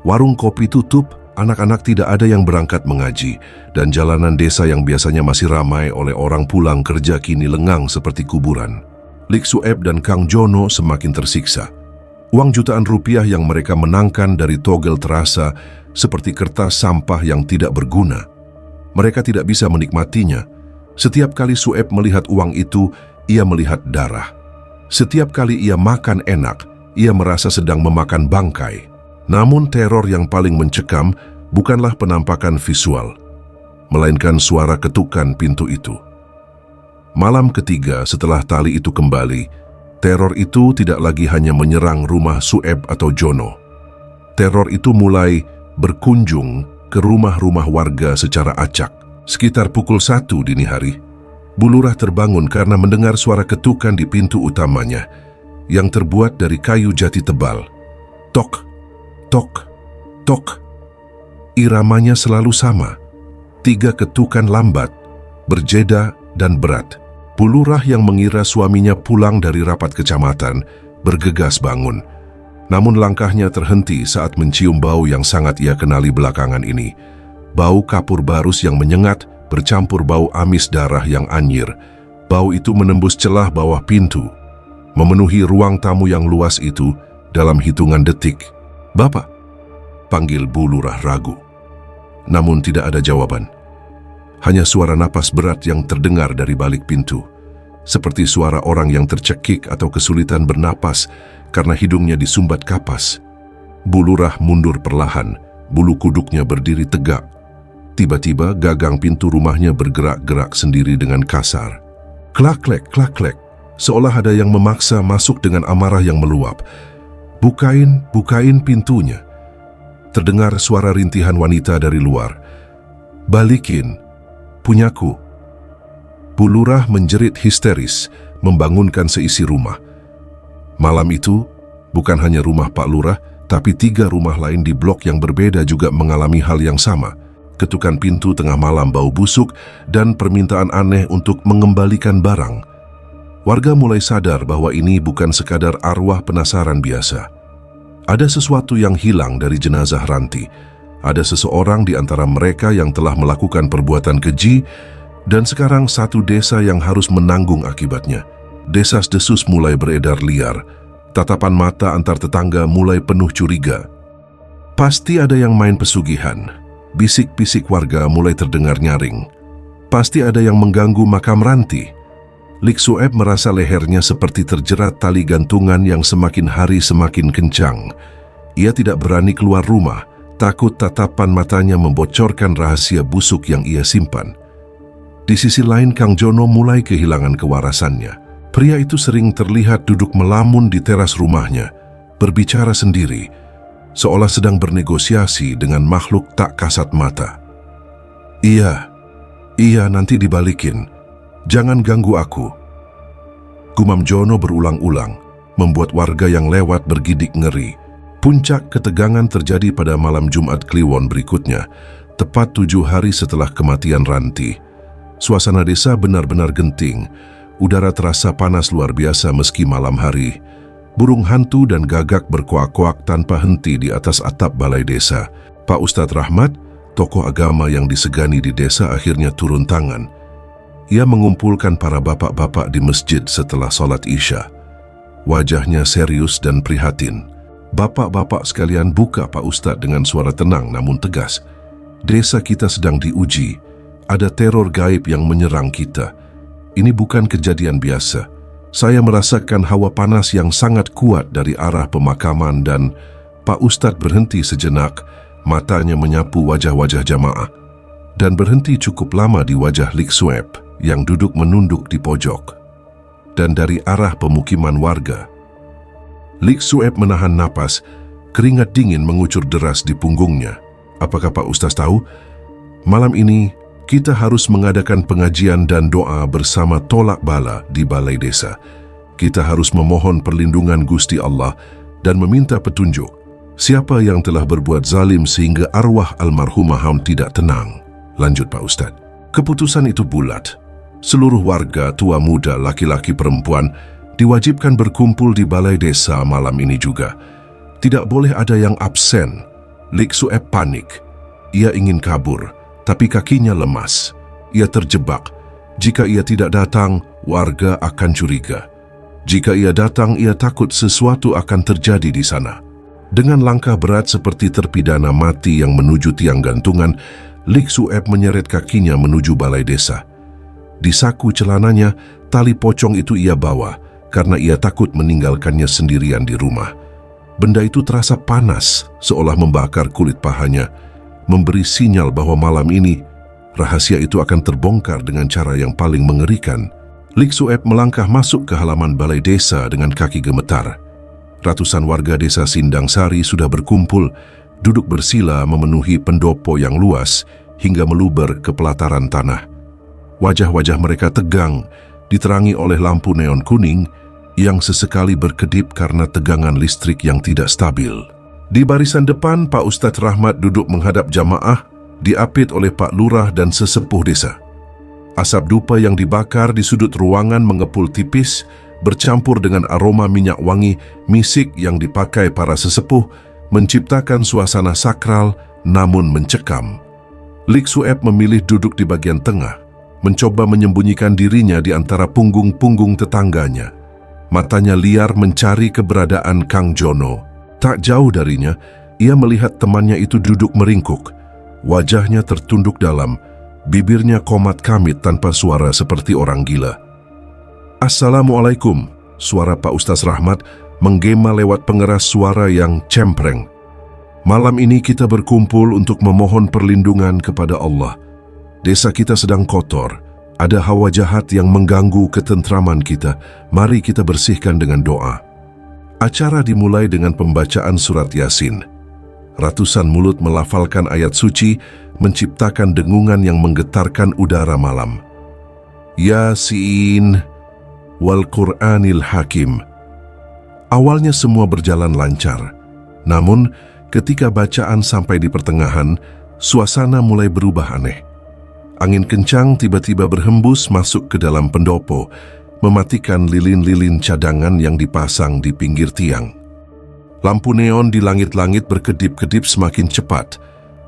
Warung kopi tutup, anak-anak tidak ada yang berangkat mengaji, dan jalanan desa yang biasanya masih ramai oleh orang pulang kerja kini lengang seperti kuburan. Lik Sueb dan Kang Jono semakin tersiksa. Uang jutaan rupiah yang mereka menangkan dari togel terasa seperti kertas sampah yang tidak berguna. Mereka tidak bisa menikmatinya. Setiap kali Sueb melihat uang itu, ia melihat darah. Setiap kali ia makan enak, ia merasa sedang memakan bangkai. Namun teror yang paling mencekam bukanlah penampakan visual, melainkan suara ketukan pintu itu. Malam ketiga setelah tali itu kembali, teror itu tidak lagi hanya menyerang rumah Sueb atau Jono. Teror itu mulai berkunjung ke rumah-rumah warga secara acak. Sekitar pukul 1 dini hari, Bu Lurah terbangun karena mendengar suara ketukan di pintu utamanya yang terbuat dari kayu jati tebal. Tok, tok, tok. Iramanya selalu sama. 3 ketukan lambat, berjeda dan berat. Bu Lurah yang mengira suaminya pulang dari rapat kecamatan bergegas bangun. Namun langkahnya terhenti saat mencium bau yang sangat ia kenali belakangan ini. Bau kapur barus yang menyengat bercampur bau amis darah yang anyir. Bau itu menembus celah bawah pintu, memenuhi ruang tamu yang luas itu dalam hitungan detik. "Bapak," panggil Bu Lurah ragu. Namun tidak ada jawaban. Hanya suara napas berat yang terdengar dari balik pintu, seperti suara orang yang tercekik atau kesulitan bernapas karena hidungnya disumbat kapas. Bu Lurah mundur perlahan, bulu kuduknya berdiri tegak. Tiba-tiba gagang pintu rumahnya bergerak-gerak sendiri dengan kasar. Klak-klek, klak-klek, seolah ada yang memaksa masuk dengan amarah yang meluap. "Bukain, bukain pintunya." Terdengar suara rintihan wanita dari luar. "Balikin, punyaku." Bu Lurah menjerit histeris, membangunkan seisi rumah. Malam itu, bukan hanya rumah Pak Lurah, tapi 3 rumah lain di blok yang berbeda juga mengalami hal yang sama. Ketukan pintu tengah malam, bau busuk, dan permintaan aneh untuk mengembalikan barang. Warga mulai sadar bahwa ini bukan sekadar arwah penasaran biasa. Ada sesuatu yang hilang dari jenazah Ranti. Ada seseorang di antara mereka yang telah melakukan perbuatan keji, dan sekarang satu desa yang harus menanggung akibatnya. Desas-desus mulai beredar liar. Tatapan mata antar tetangga mulai penuh curiga. Pasti ada yang main pesugihan. Bisik-bisik warga mulai terdengar nyaring. Pasti ada yang mengganggu makam Ranti. Lik Sueb merasa lehernya seperti terjerat tali gantungan yang semakin hari semakin kencang. Ia tidak berani keluar rumah, takut tatapan matanya membocorkan rahasia busuk yang ia simpan. Di sisi lain, Kang Jono mulai kehilangan kewarasannya. Pria itu sering terlihat duduk melamun di teras rumahnya, berbicara sendiri, seolah sedang bernegosiasi dengan makhluk tak kasat mata. Iya, nanti dibalikin. Jangan ganggu aku. Gumam Jono berulang-ulang, membuat warga yang lewat bergidik ngeri. Puncak ketegangan terjadi pada malam Jumat Kliwon berikutnya, tepat 7 hari setelah kematian Ranti. Suasana desa benar-benar genting. Udara terasa panas luar biasa meski malam hari. Burung hantu dan gagak berkoak-koak tanpa henti di atas atap balai desa. Pak Ustadz Rahmat, tokoh agama yang disegani di desa, akhirnya turun tangan. Ia mengumpulkan para bapak-bapak di masjid setelah sholat Isya. Wajahnya serius dan prihatin. Bapak-bapak sekalian, buka Pak Ustadz dengan suara tenang namun tegas. Desa kita sedang diuji. Ada teror gaib yang menyerang kita. Ini bukan kejadian biasa. Saya merasakan hawa panas yang sangat kuat dari arah pemakaman dan Pak Ustadz berhenti sejenak, matanya menyapu wajah-wajah jamaah dan berhenti cukup lama di wajah Lik Sueb yang duduk menunduk di pojok. Dan dari arah pemukiman warga, Lik Sueb menahan napas, keringat dingin mengucur deras di punggungnya. Apakah Pak Ustadz tahu? Malam ini kita harus mengadakan pengajian dan doa bersama tolak bala di balai desa. Kita harus memohon perlindungan Gusti Allah dan meminta petunjuk. Siapa yang telah berbuat zalim sehingga arwah almarhumah Ham tidak tenang? Lanjut Pak Ustadz. Keputusan itu bulat. Seluruh warga, tua muda, laki-laki perempuan, diwajibkan berkumpul di balai desa malam ini juga. Tidak boleh ada yang absen. Lik Sueb panik. Ia ingin kabur, tapi kakinya lemas. Ia terjebak. Jika ia tidak datang, warga akan curiga. Jika ia datang, ia takut sesuatu akan terjadi di sana. Dengan langkah berat seperti terpidana mati yang menuju tiang gantungan, Lik Sueb menyeret kakinya menuju balai desa. Di saku celananya, tali pocong itu ia bawa karena ia takut meninggalkannya sendirian di rumah. Benda itu terasa panas, seolah membakar kulit pahanya, memberi sinyal bahwa malam ini rahasia itu akan terbongkar dengan cara yang paling mengerikan. Lik Sueb melangkah masuk ke halaman balai desa dengan kaki gemetar. Ratusan warga desa Sindang Sari sudah berkumpul, duduk bersila memenuhi pendopo yang luas hingga meluber ke pelataran tanah. Wajah-wajah mereka tegang, diterangi oleh lampu neon kuning yang sesekali berkedip karena tegangan listrik yang tidak stabil. Di barisan depan, Pak Ustadz Rahmat duduk menghadap jamaah, diapit oleh Pak Lurah dan sesepuh desa. Asap dupa yang dibakar di sudut ruangan mengepul tipis, bercampur dengan aroma minyak wangi misik yang dipakai para sesepuh, menciptakan suasana sakral namun mencekam. Lik Sueb memilih duduk di bagian tengah, mencoba menyembunyikan dirinya di antara punggung-punggung tetangganya. Matanya liar mencari keberadaan Kang Jono. Tak jauh darinya, ia melihat temannya itu duduk meringkuk. Wajahnya tertunduk dalam, bibirnya komat kamit tanpa suara seperti orang gila. "Assalamualaikum," suara Pak Ustadz Rahmat menggema lewat pengeras suara yang cempreng. "Malam ini kita berkumpul untuk memohon perlindungan kepada Allah. Desa kita sedang kotor, ada hawa jahat yang mengganggu ketentraman kita. Mari kita bersihkan dengan doa." Acara dimulai dengan pembacaan surat Yasin. Ratusan mulut melafalkan ayat suci, menciptakan dengungan yang menggetarkan udara malam. Yasin wal Qur'anil Hakim. Awalnya semua berjalan lancar. Namun, ketika bacaan sampai di pertengahan, suasana mulai berubah aneh. Angin kencang tiba-tiba berhembus masuk ke dalam pendopo, mematikan lilin-lilin cadangan yang dipasang di pinggir tiang. Lampu neon di langit-langit berkedip-kedip semakin cepat,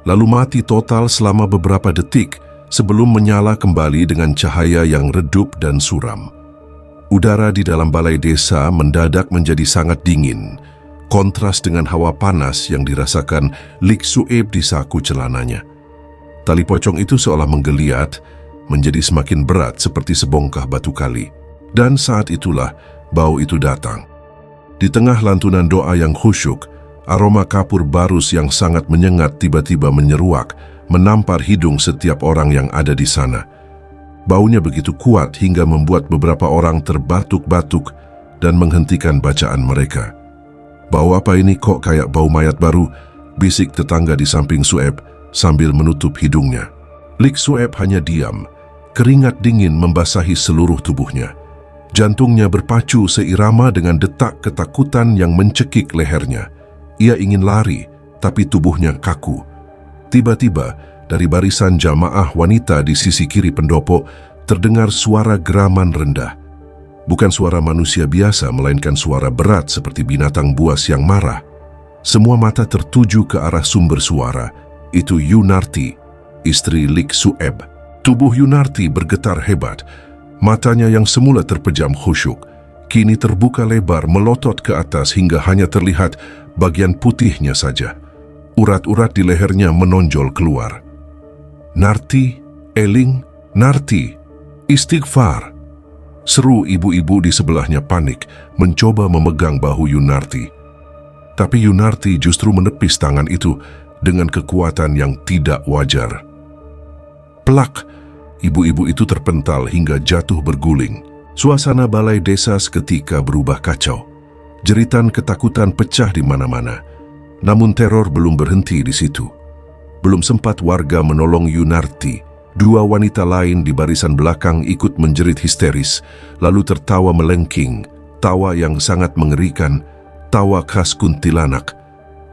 lalu mati total selama beberapa detik sebelum menyala kembali dengan cahaya yang redup dan suram. Udara di dalam balai desa mendadak menjadi sangat dingin, kontras dengan hawa panas yang dirasakan Lik Sueb di saku celananya. Tali pocong itu seolah menggeliat, menjadi semakin berat seperti sebongkah batu kali. Dan saat itulah bau itu datang. Di tengah lantunan doa yang khusyuk, Aroma kapur barus yang sangat menyengat tiba-tiba menyeruak, menampar hidung setiap orang yang ada di sana. Baunya begitu kuat hingga membuat beberapa orang terbatuk-batuk dan menghentikan bacaan mereka. "Bau apa ini kok kayak bau mayat baru?" bisik tetangga di samping Sueb sambil menutup hidungnya. Lik Sueb hanya diam, keringat dingin membasahi seluruh tubuhnya. Jantungnya berpacu seirama dengan detak ketakutan yang mencekik lehernya. Ia ingin lari, tapi tubuhnya kaku. Tiba-tiba, dari barisan jamaah wanita di sisi kiri pendopo, terdengar suara geraman rendah. Bukan suara manusia biasa, melainkan suara berat seperti binatang buas yang marah. Semua mata tertuju ke arah sumber suara. Itu Yunarti, istri Lik Sueb. Tubuh Yunarti bergetar hebat. Matanya yang semula terpejam khusyuk, kini terbuka lebar melotot ke atas hingga hanya terlihat bagian putihnya saja. Urat-urat di lehernya menonjol keluar. "Narti, Eling, Narti, istighfar!" Seru ibu-ibu di sebelahnya panik, mencoba memegang bahu Yunarti. Tapi Yunarti justru menepis tangan itu dengan kekuatan yang tidak wajar. Plak! Ibu-ibu itu terpental hingga jatuh berguling. Suasana balai desa seketika berubah kacau. Jeritan ketakutan pecah di mana-mana. Namun teror belum berhenti di situ. Belum sempat warga menolong Yunarti, dua wanita lain di barisan belakang ikut menjerit histeris, lalu tertawa melengking, tawa yang sangat mengerikan, tawa khas kuntilanak.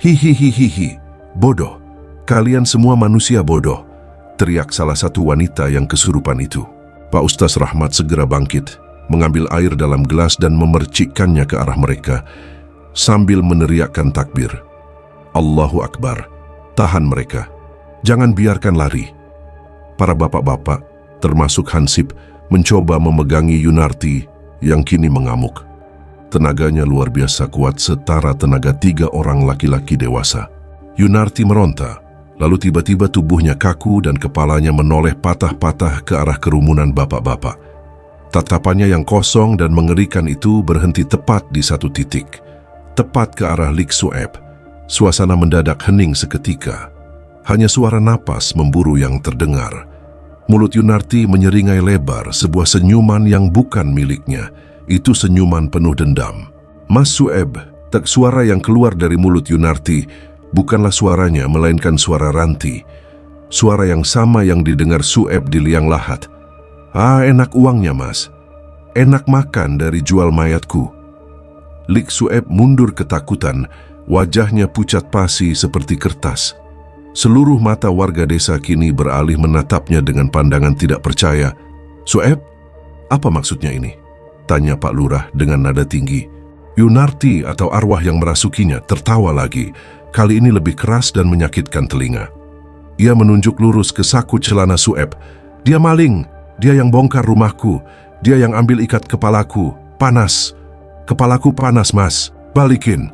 "Hihihihihi, bodoh, kalian semua manusia bodoh," teriak salah satu wanita yang kesurupan itu. Pak Ustaz Rahmat segera bangkit, mengambil air dalam gelas dan memercikkannya ke arah mereka, sambil meneriakkan takbir. "Allahu Akbar, tahan mereka, jangan biarkan lari." Para bapak-bapak, termasuk Hansip, mencoba memegangi Yunarti yang kini mengamuk. Tenaganya luar biasa kuat, setara tenaga 3 orang laki-laki dewasa. Yunarti meronta, lalu tiba-tiba tubuhnya kaku dan kepalanya menoleh patah-patah ke arah kerumunan bapak-bapak. Tatapannya yang kosong dan mengerikan itu berhenti tepat di satu titik, tepat ke arah Lik Sueb. Suasana mendadak hening seketika. Hanya suara napas memburu yang terdengar. Mulut Yunarti menyeringai lebar, sebuah senyuman yang bukan miliknya. Itu senyuman penuh dendam. "Mas Sueb," tak suara yang keluar dari mulut Yunarti bukanlah suaranya, melainkan suara Ranti. Suara yang sama yang didengar Sueb di liang lahat. "Ah, enak uangnya mas. Enak makan dari jual mayatku." Lik Sueb mundur ketakutan, wajahnya pucat pasi seperti kertas. Seluruh mata warga desa kini beralih menatapnya dengan pandangan tidak percaya. "Sueb, apa maksudnya ini?" tanya Pak Lurah dengan nada tinggi. Yunarti atau arwah yang merasukinya tertawa lagi, kali ini lebih keras dan menyakitkan telinga. Ia menunjuk lurus ke saku celana Sueb. "Dia maling, dia yang bongkar rumahku, dia yang ambil ikat kepalaku. Panas, kepalaku panas mas, balikin!"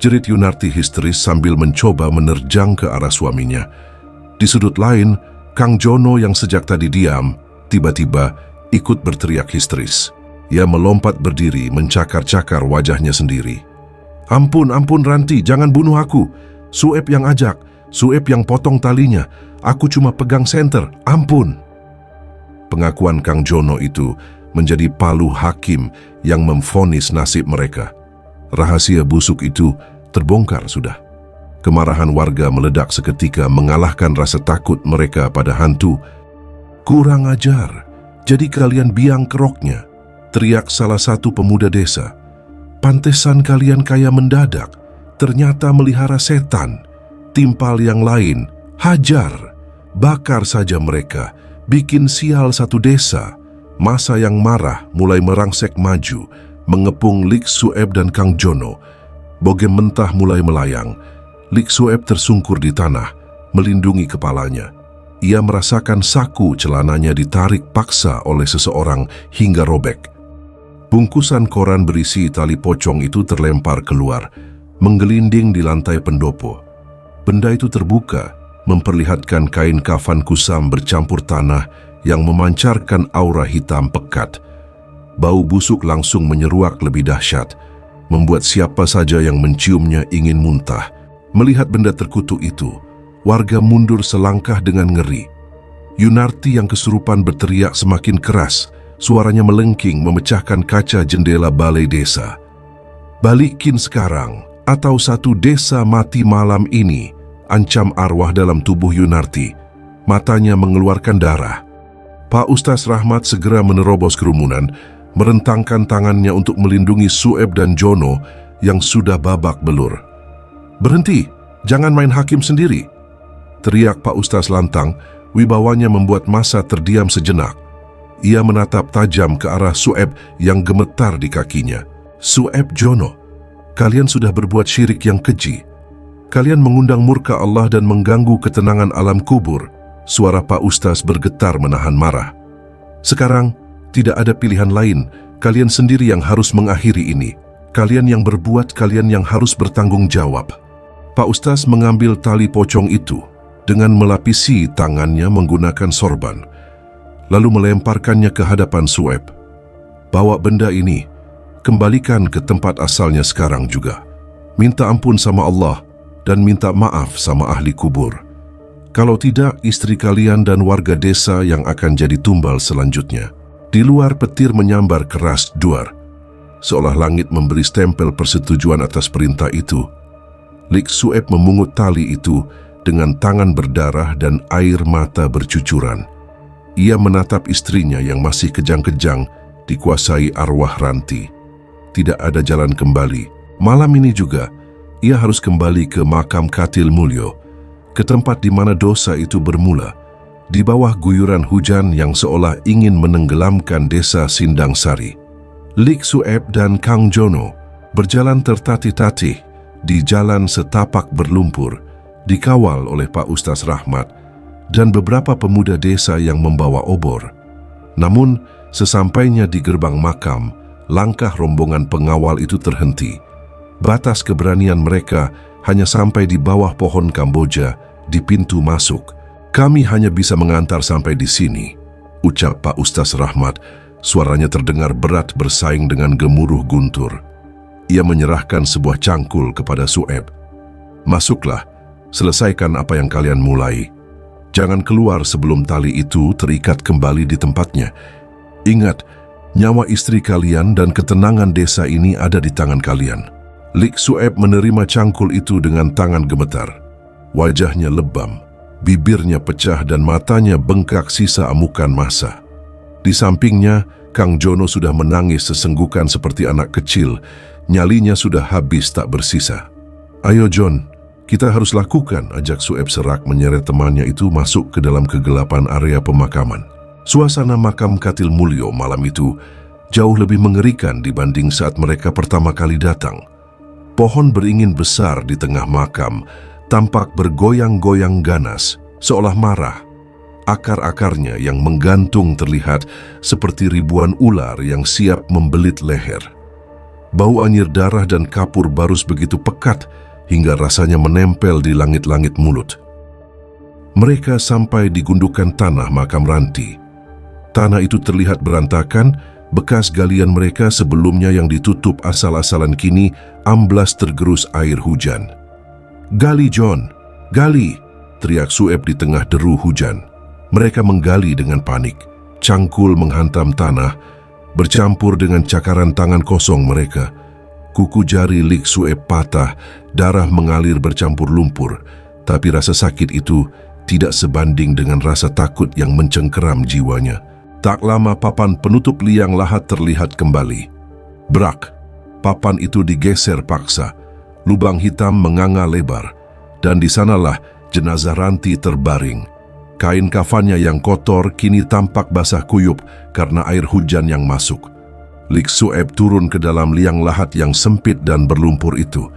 jerit Yunarti histeris sambil mencoba menerjang ke arah suaminya. Di sudut lain, Kang Jono yang sejak tadi diam, tiba-tiba ikut berteriak histeris. Ia melompat berdiri, mencakar-cakar wajahnya sendiri. "Ampun, ampun Ranti, jangan bunuh aku. Sueb yang ajak, Sueb yang potong talinya. Aku cuma pegang senter, ampun." Pengakuan Kang Jono itu menjadi palu hakim yang memvonis nasib mereka. Rahasia busuk itu terbongkar sudah. Kemarahan warga meledak seketika mengalahkan rasa takut mereka pada hantu. "Kurang ajar, jadi kalian biang keroknya," teriak salah satu pemuda desa. "Pantesan kalian kaya mendadak, ternyata melihara setan." Timpal yang lain, "Hajar, bakar saja mereka, bikin sial satu desa." Masa yang marah mulai merangsek maju, mengepung Lik Sueb dan Kang Jono. Bogem mentah mulai melayang. Lik Sueb tersungkur di tanah, melindungi kepalanya. Ia merasakan saku celananya ditarik paksa oleh seseorang hingga robek. Bungkusan koran berisi tali pocong itu terlempar keluar, menggelinding di lantai pendopo. Benda itu terbuka, memperlihatkan kain kafan kusam bercampur tanah yang memancarkan aura hitam pekat. Bau busuk langsung menyeruak lebih dahsyat. membuat siapa saja yang menciumnya ingin muntah. Melihat benda terkutuk itu, warga mundur selangkah dengan ngeri. Yunarti yang kesurupan berteriak semakin keras, suaranya melengking memecahkan kaca jendela balai desa. "Balikin sekarang, atau satu desa mati malam ini," ancam arwah dalam tubuh Yunarti. Matanya mengeluarkan darah. Pak Ustaz Rahmat segera menerobos kerumunan, merentangkan tangannya untuk melindungi Sueb dan Jono yang sudah babak belur. "Berhenti, jangan main hakim sendiri," teriak Pak Ustaz lantang. Wibawanya membuat massa terdiam sejenak. Ia menatap tajam ke arah Sueb yang gemetar di kakinya. "Sueb, Jono, kalian sudah berbuat syirik yang keji. Kalian mengundang murka Allah dan mengganggu ketenangan alam kubur." Suara Pak Ustaz bergetar menahan marah. "Sekarang tidak ada pilihan lain. Kalian sendiri yang harus mengakhiri ini. Kalian yang berbuat, kalian yang harus bertanggung jawab." Pak Ustaz mengambil tali pocong itu dengan melapisi tangannya menggunakan sorban, lalu melemparkannya ke hadapan Sueb. "Bawa benda ini, kembalikan ke tempat asalnya sekarang juga. Minta ampun sama Allah dan minta maaf sama ahli kubur. Kalau tidak, istri kalian dan warga desa yang akan jadi tumbal selanjutnya." Di luar petir menyambar keras duar, seolah langit memberi stempel persetujuan atas perintah itu. Lik Sueb memungut tali itu dengan tangan berdarah dan air mata bercucuran. Ia menatap istrinya yang masih kejang-kejang dikuasai arwah Ranti. Tidak ada jalan kembali. Malam ini juga, ia harus kembali ke makam Katil Mulyo, ke tempat di mana dosa itu bermula, di bawah guyuran hujan yang seolah ingin menenggelamkan desa Sindang Sari. Lik Sueb dan Kang Jono berjalan tertatih-tatih di jalan setapak berlumpur, dikawal oleh Pak Ustaz Rahmat dan beberapa pemuda desa yang membawa obor. Namun, sesampainya di gerbang makam, langkah rombongan pengawal itu terhenti. Batas keberanian mereka hanya sampai di bawah pohon Kamboja di pintu masuk. "Kami hanya bisa mengantar sampai di sini," ucap Pak Ustaz Rahmat. Suaranya terdengar berat bersaing dengan gemuruh guntur. Ia menyerahkan sebuah cangkul kepada Sueb. "Masuklah, selesaikan apa yang kalian mulai. Jangan keluar sebelum tali itu terikat kembali di tempatnya. Ingat, nyawa istri kalian dan ketenangan desa ini ada di tangan kalian." Lik Sueb menerima cangkul itu dengan tangan gemetar. Wajahnya lebam, bibirnya pecah dan matanya bengkak sisa amukan massa. Di sampingnya, Kang Jono sudah menangis sesenggukan seperti anak kecil. Nyalinya sudah habis tak bersisa. "Ayo John, kita harus lakukan," ajak Sueb serak menyeret temannya itu masuk ke dalam kegelapan area pemakaman. Suasana makam Katil Mulyo malam itu jauh lebih mengerikan dibanding saat mereka pertama kali datang. Pohon beringin besar di tengah makam tampak bergoyang-goyang ganas, seolah marah. Akar-akarnya yang menggantung terlihat seperti ribuan ular yang siap membelit leher. Bau anyir darah dan kapur barus begitu pekat hingga rasanya menempel di langit-langit mulut. Mereka sampai di gundukan tanah makam Ranti. Tanah itu terlihat berantakan, bekas galian mereka sebelumnya yang ditutup asal-asalan kini amblas tergerus air hujan. "Gali John, gali!" teriak Sueb di tengah deru hujan. Mereka menggali dengan panik. Cangkul menghantam tanah, bercampur dengan cakaran tangan kosong mereka. Kuku jari Lik Sueb patah, darah mengalir bercampur lumpur, tapi rasa sakit itu tidak sebanding dengan rasa takut yang mencengkeram jiwanya. Tak lama papan penutup liang lahat terlihat kembali. Brak, papan itu digeser paksa. Lubang hitam menganga lebar, dan di sanalah jenazah Ranti terbaring. Kain kafannya yang kotor kini tampak basah kuyup karena air hujan yang masuk. Lik Sueb turun ke dalam liang lahat yang sempit dan berlumpur itu.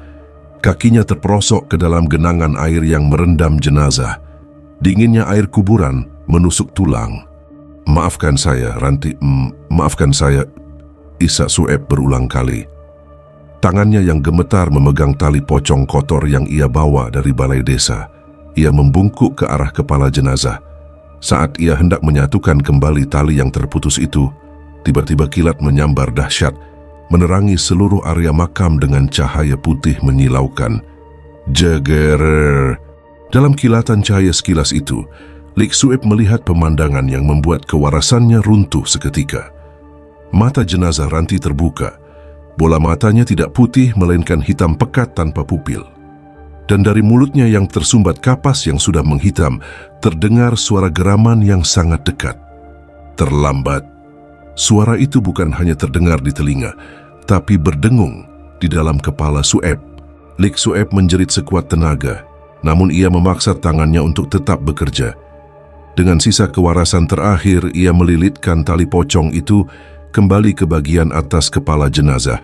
Kakinya terperosok ke dalam genangan air yang merendam jenazah. Dinginnya air kuburan menusuk tulang. "Maafkan saya, Ranti, maafkan saya," isak Sueb berulang kali. Tangannya yang gemetar memegang tali pocong kotor yang ia bawa dari balai desa. Ia membungkuk ke arah kepala jenazah. Saat ia hendak menyatukan kembali tali yang terputus itu, tiba-tiba kilat menyambar dahsyat, menerangi seluruh area makam dengan cahaya putih menyilaukan. Jegerer. Dalam kilatan cahaya sekilas itu, Lik Sueb melihat pemandangan yang membuat kewarasannya runtuh seketika. Mata jenazah Ranti terbuka. Bola matanya tidak putih melainkan hitam pekat tanpa pupil. Dan dari mulutnya yang tersumbat kapas yang sudah menghitam, terdengar suara geraman yang sangat dekat. Terlambat. Suara itu bukan hanya terdengar di telinga, tapi berdengung di dalam kepala Sueb. Lik Sueb menjerit sekuat tenaga, namun ia memaksa tangannya untuk tetap bekerja. Dengan sisa kewarasan terakhir, ia melilitkan tali pocong itu kembali ke bagian atas kepala jenazah,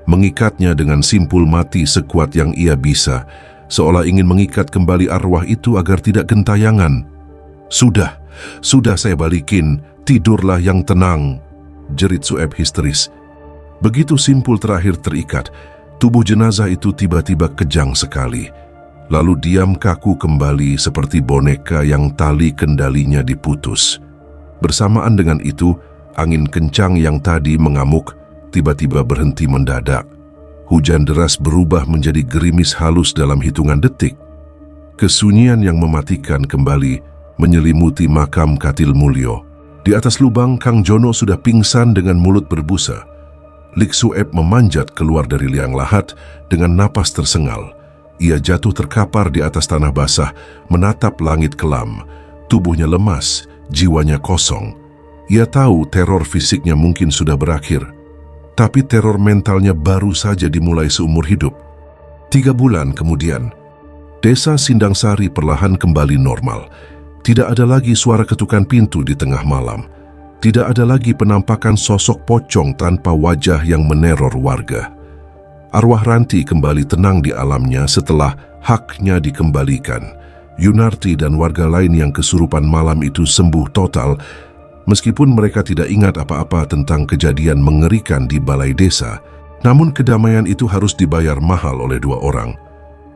mengikatnya dengan simpul mati sekuat yang ia bisa, seolah ingin mengikat kembali arwah itu agar tidak gentayangan. Sudah saya balikin, tidurlah yang tenang, jerit Sueb histeris. Begitu simpul terakhir terikat, tubuh jenazah itu tiba-tiba kejang sekali. Lalu diam kaku kembali seperti boneka yang tali kendalinya diputus. Bersamaan dengan itu, angin kencang yang tadi mengamuk tiba-tiba berhenti mendadak. Hujan deras berubah menjadi gerimis halus dalam hitungan detik. Kesunyian yang mematikan kembali menyelimuti makam Katil Mulyo. Di atas lubang, Kang Jono sudah pingsan dengan mulut berbusa. Lik Sueb memanjat keluar dari liang lahat dengan napas tersengal. Ia jatuh terkapar di atas tanah basah, menatap langit kelam. Tubuhnya lemas, jiwanya kosong. Ia tahu teror fisiknya mungkin sudah berakhir, tapi teror mentalnya baru saja dimulai seumur hidup. 3 bulan kemudian, desa Sindangsari perlahan kembali normal. Tidak ada lagi suara ketukan pintu di tengah malam. Tidak ada lagi penampakan sosok pocong tanpa wajah yang meneror warga. Arwah Ranti kembali tenang di alamnya setelah haknya dikembalikan. Yunarti dan warga lain yang kesurupan malam itu sembuh total, meskipun mereka tidak ingat apa-apa tentang kejadian mengerikan di balai desa. Namun kedamaian itu harus dibayar mahal oleh 2 orang.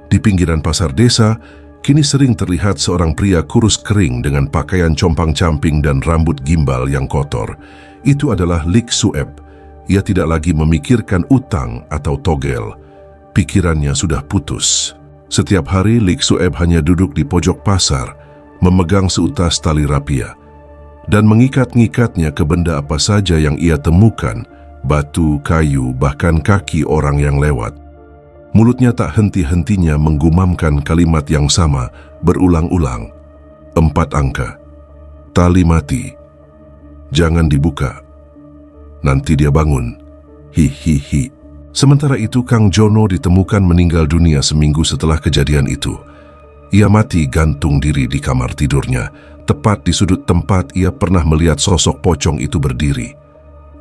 Di pinggiran pasar desa, kini sering terlihat seorang pria kurus kering dengan pakaian compang-camping dan rambut gimbal yang kotor. Itu adalah Lik Sueb. Ia tidak lagi memikirkan utang atau togel. Pikirannya sudah putus. Setiap hari Lik Sueb hanya duduk di pojok pasar, memegang seutas tali rapia, dan mengikat-ngikatnya ke benda apa saja yang ia temukan, batu, kayu, bahkan kaki orang yang lewat. Mulutnya tak henti-hentinya menggumamkan kalimat yang sama berulang-ulang. 4 angka. Tali mati. Jangan dibuka. Nanti dia bangun. Hihihi. Sementara itu, Kang Jono ditemukan meninggal dunia seminggu setelah kejadian itu. Ia mati gantung diri di kamar tidurnya, tepat di sudut tempat ia pernah melihat sosok pocong itu berdiri.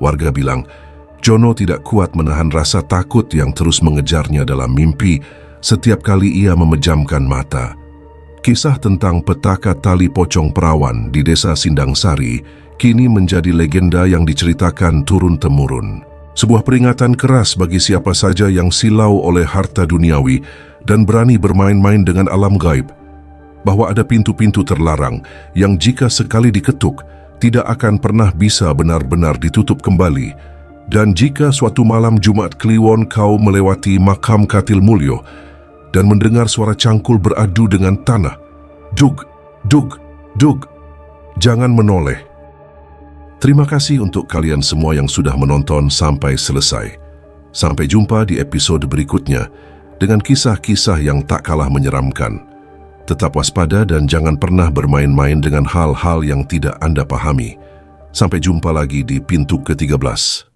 Warga bilang, Jono tidak kuat menahan rasa takut yang terus mengejarnya dalam mimpi setiap kali ia memejamkan mata. Kisah tentang petaka tali pocong perawan di desa Sindangsari kini menjadi legenda yang diceritakan turun-temurun. Sebuah peringatan keras bagi siapa saja yang silau oleh harta duniawi dan berani bermain-main dengan alam gaib, bahwa ada pintu-pintu terlarang yang jika sekali diketuk, tidak akan pernah bisa benar-benar ditutup kembali. Dan jika suatu malam Jumat Kliwon kau melewati makam Katil Mulyo dan mendengar suara cangkul beradu dengan tanah, dug, dug, dug, jangan menoleh. Terima kasih untuk kalian semua yang sudah menonton sampai selesai. Sampai jumpa di episode berikutnya dengan kisah-kisah yang tak kalah menyeramkan. Tetap waspada dan jangan pernah bermain-main dengan hal-hal yang tidak Anda pahami. Sampai jumpa lagi di pintu ke-13.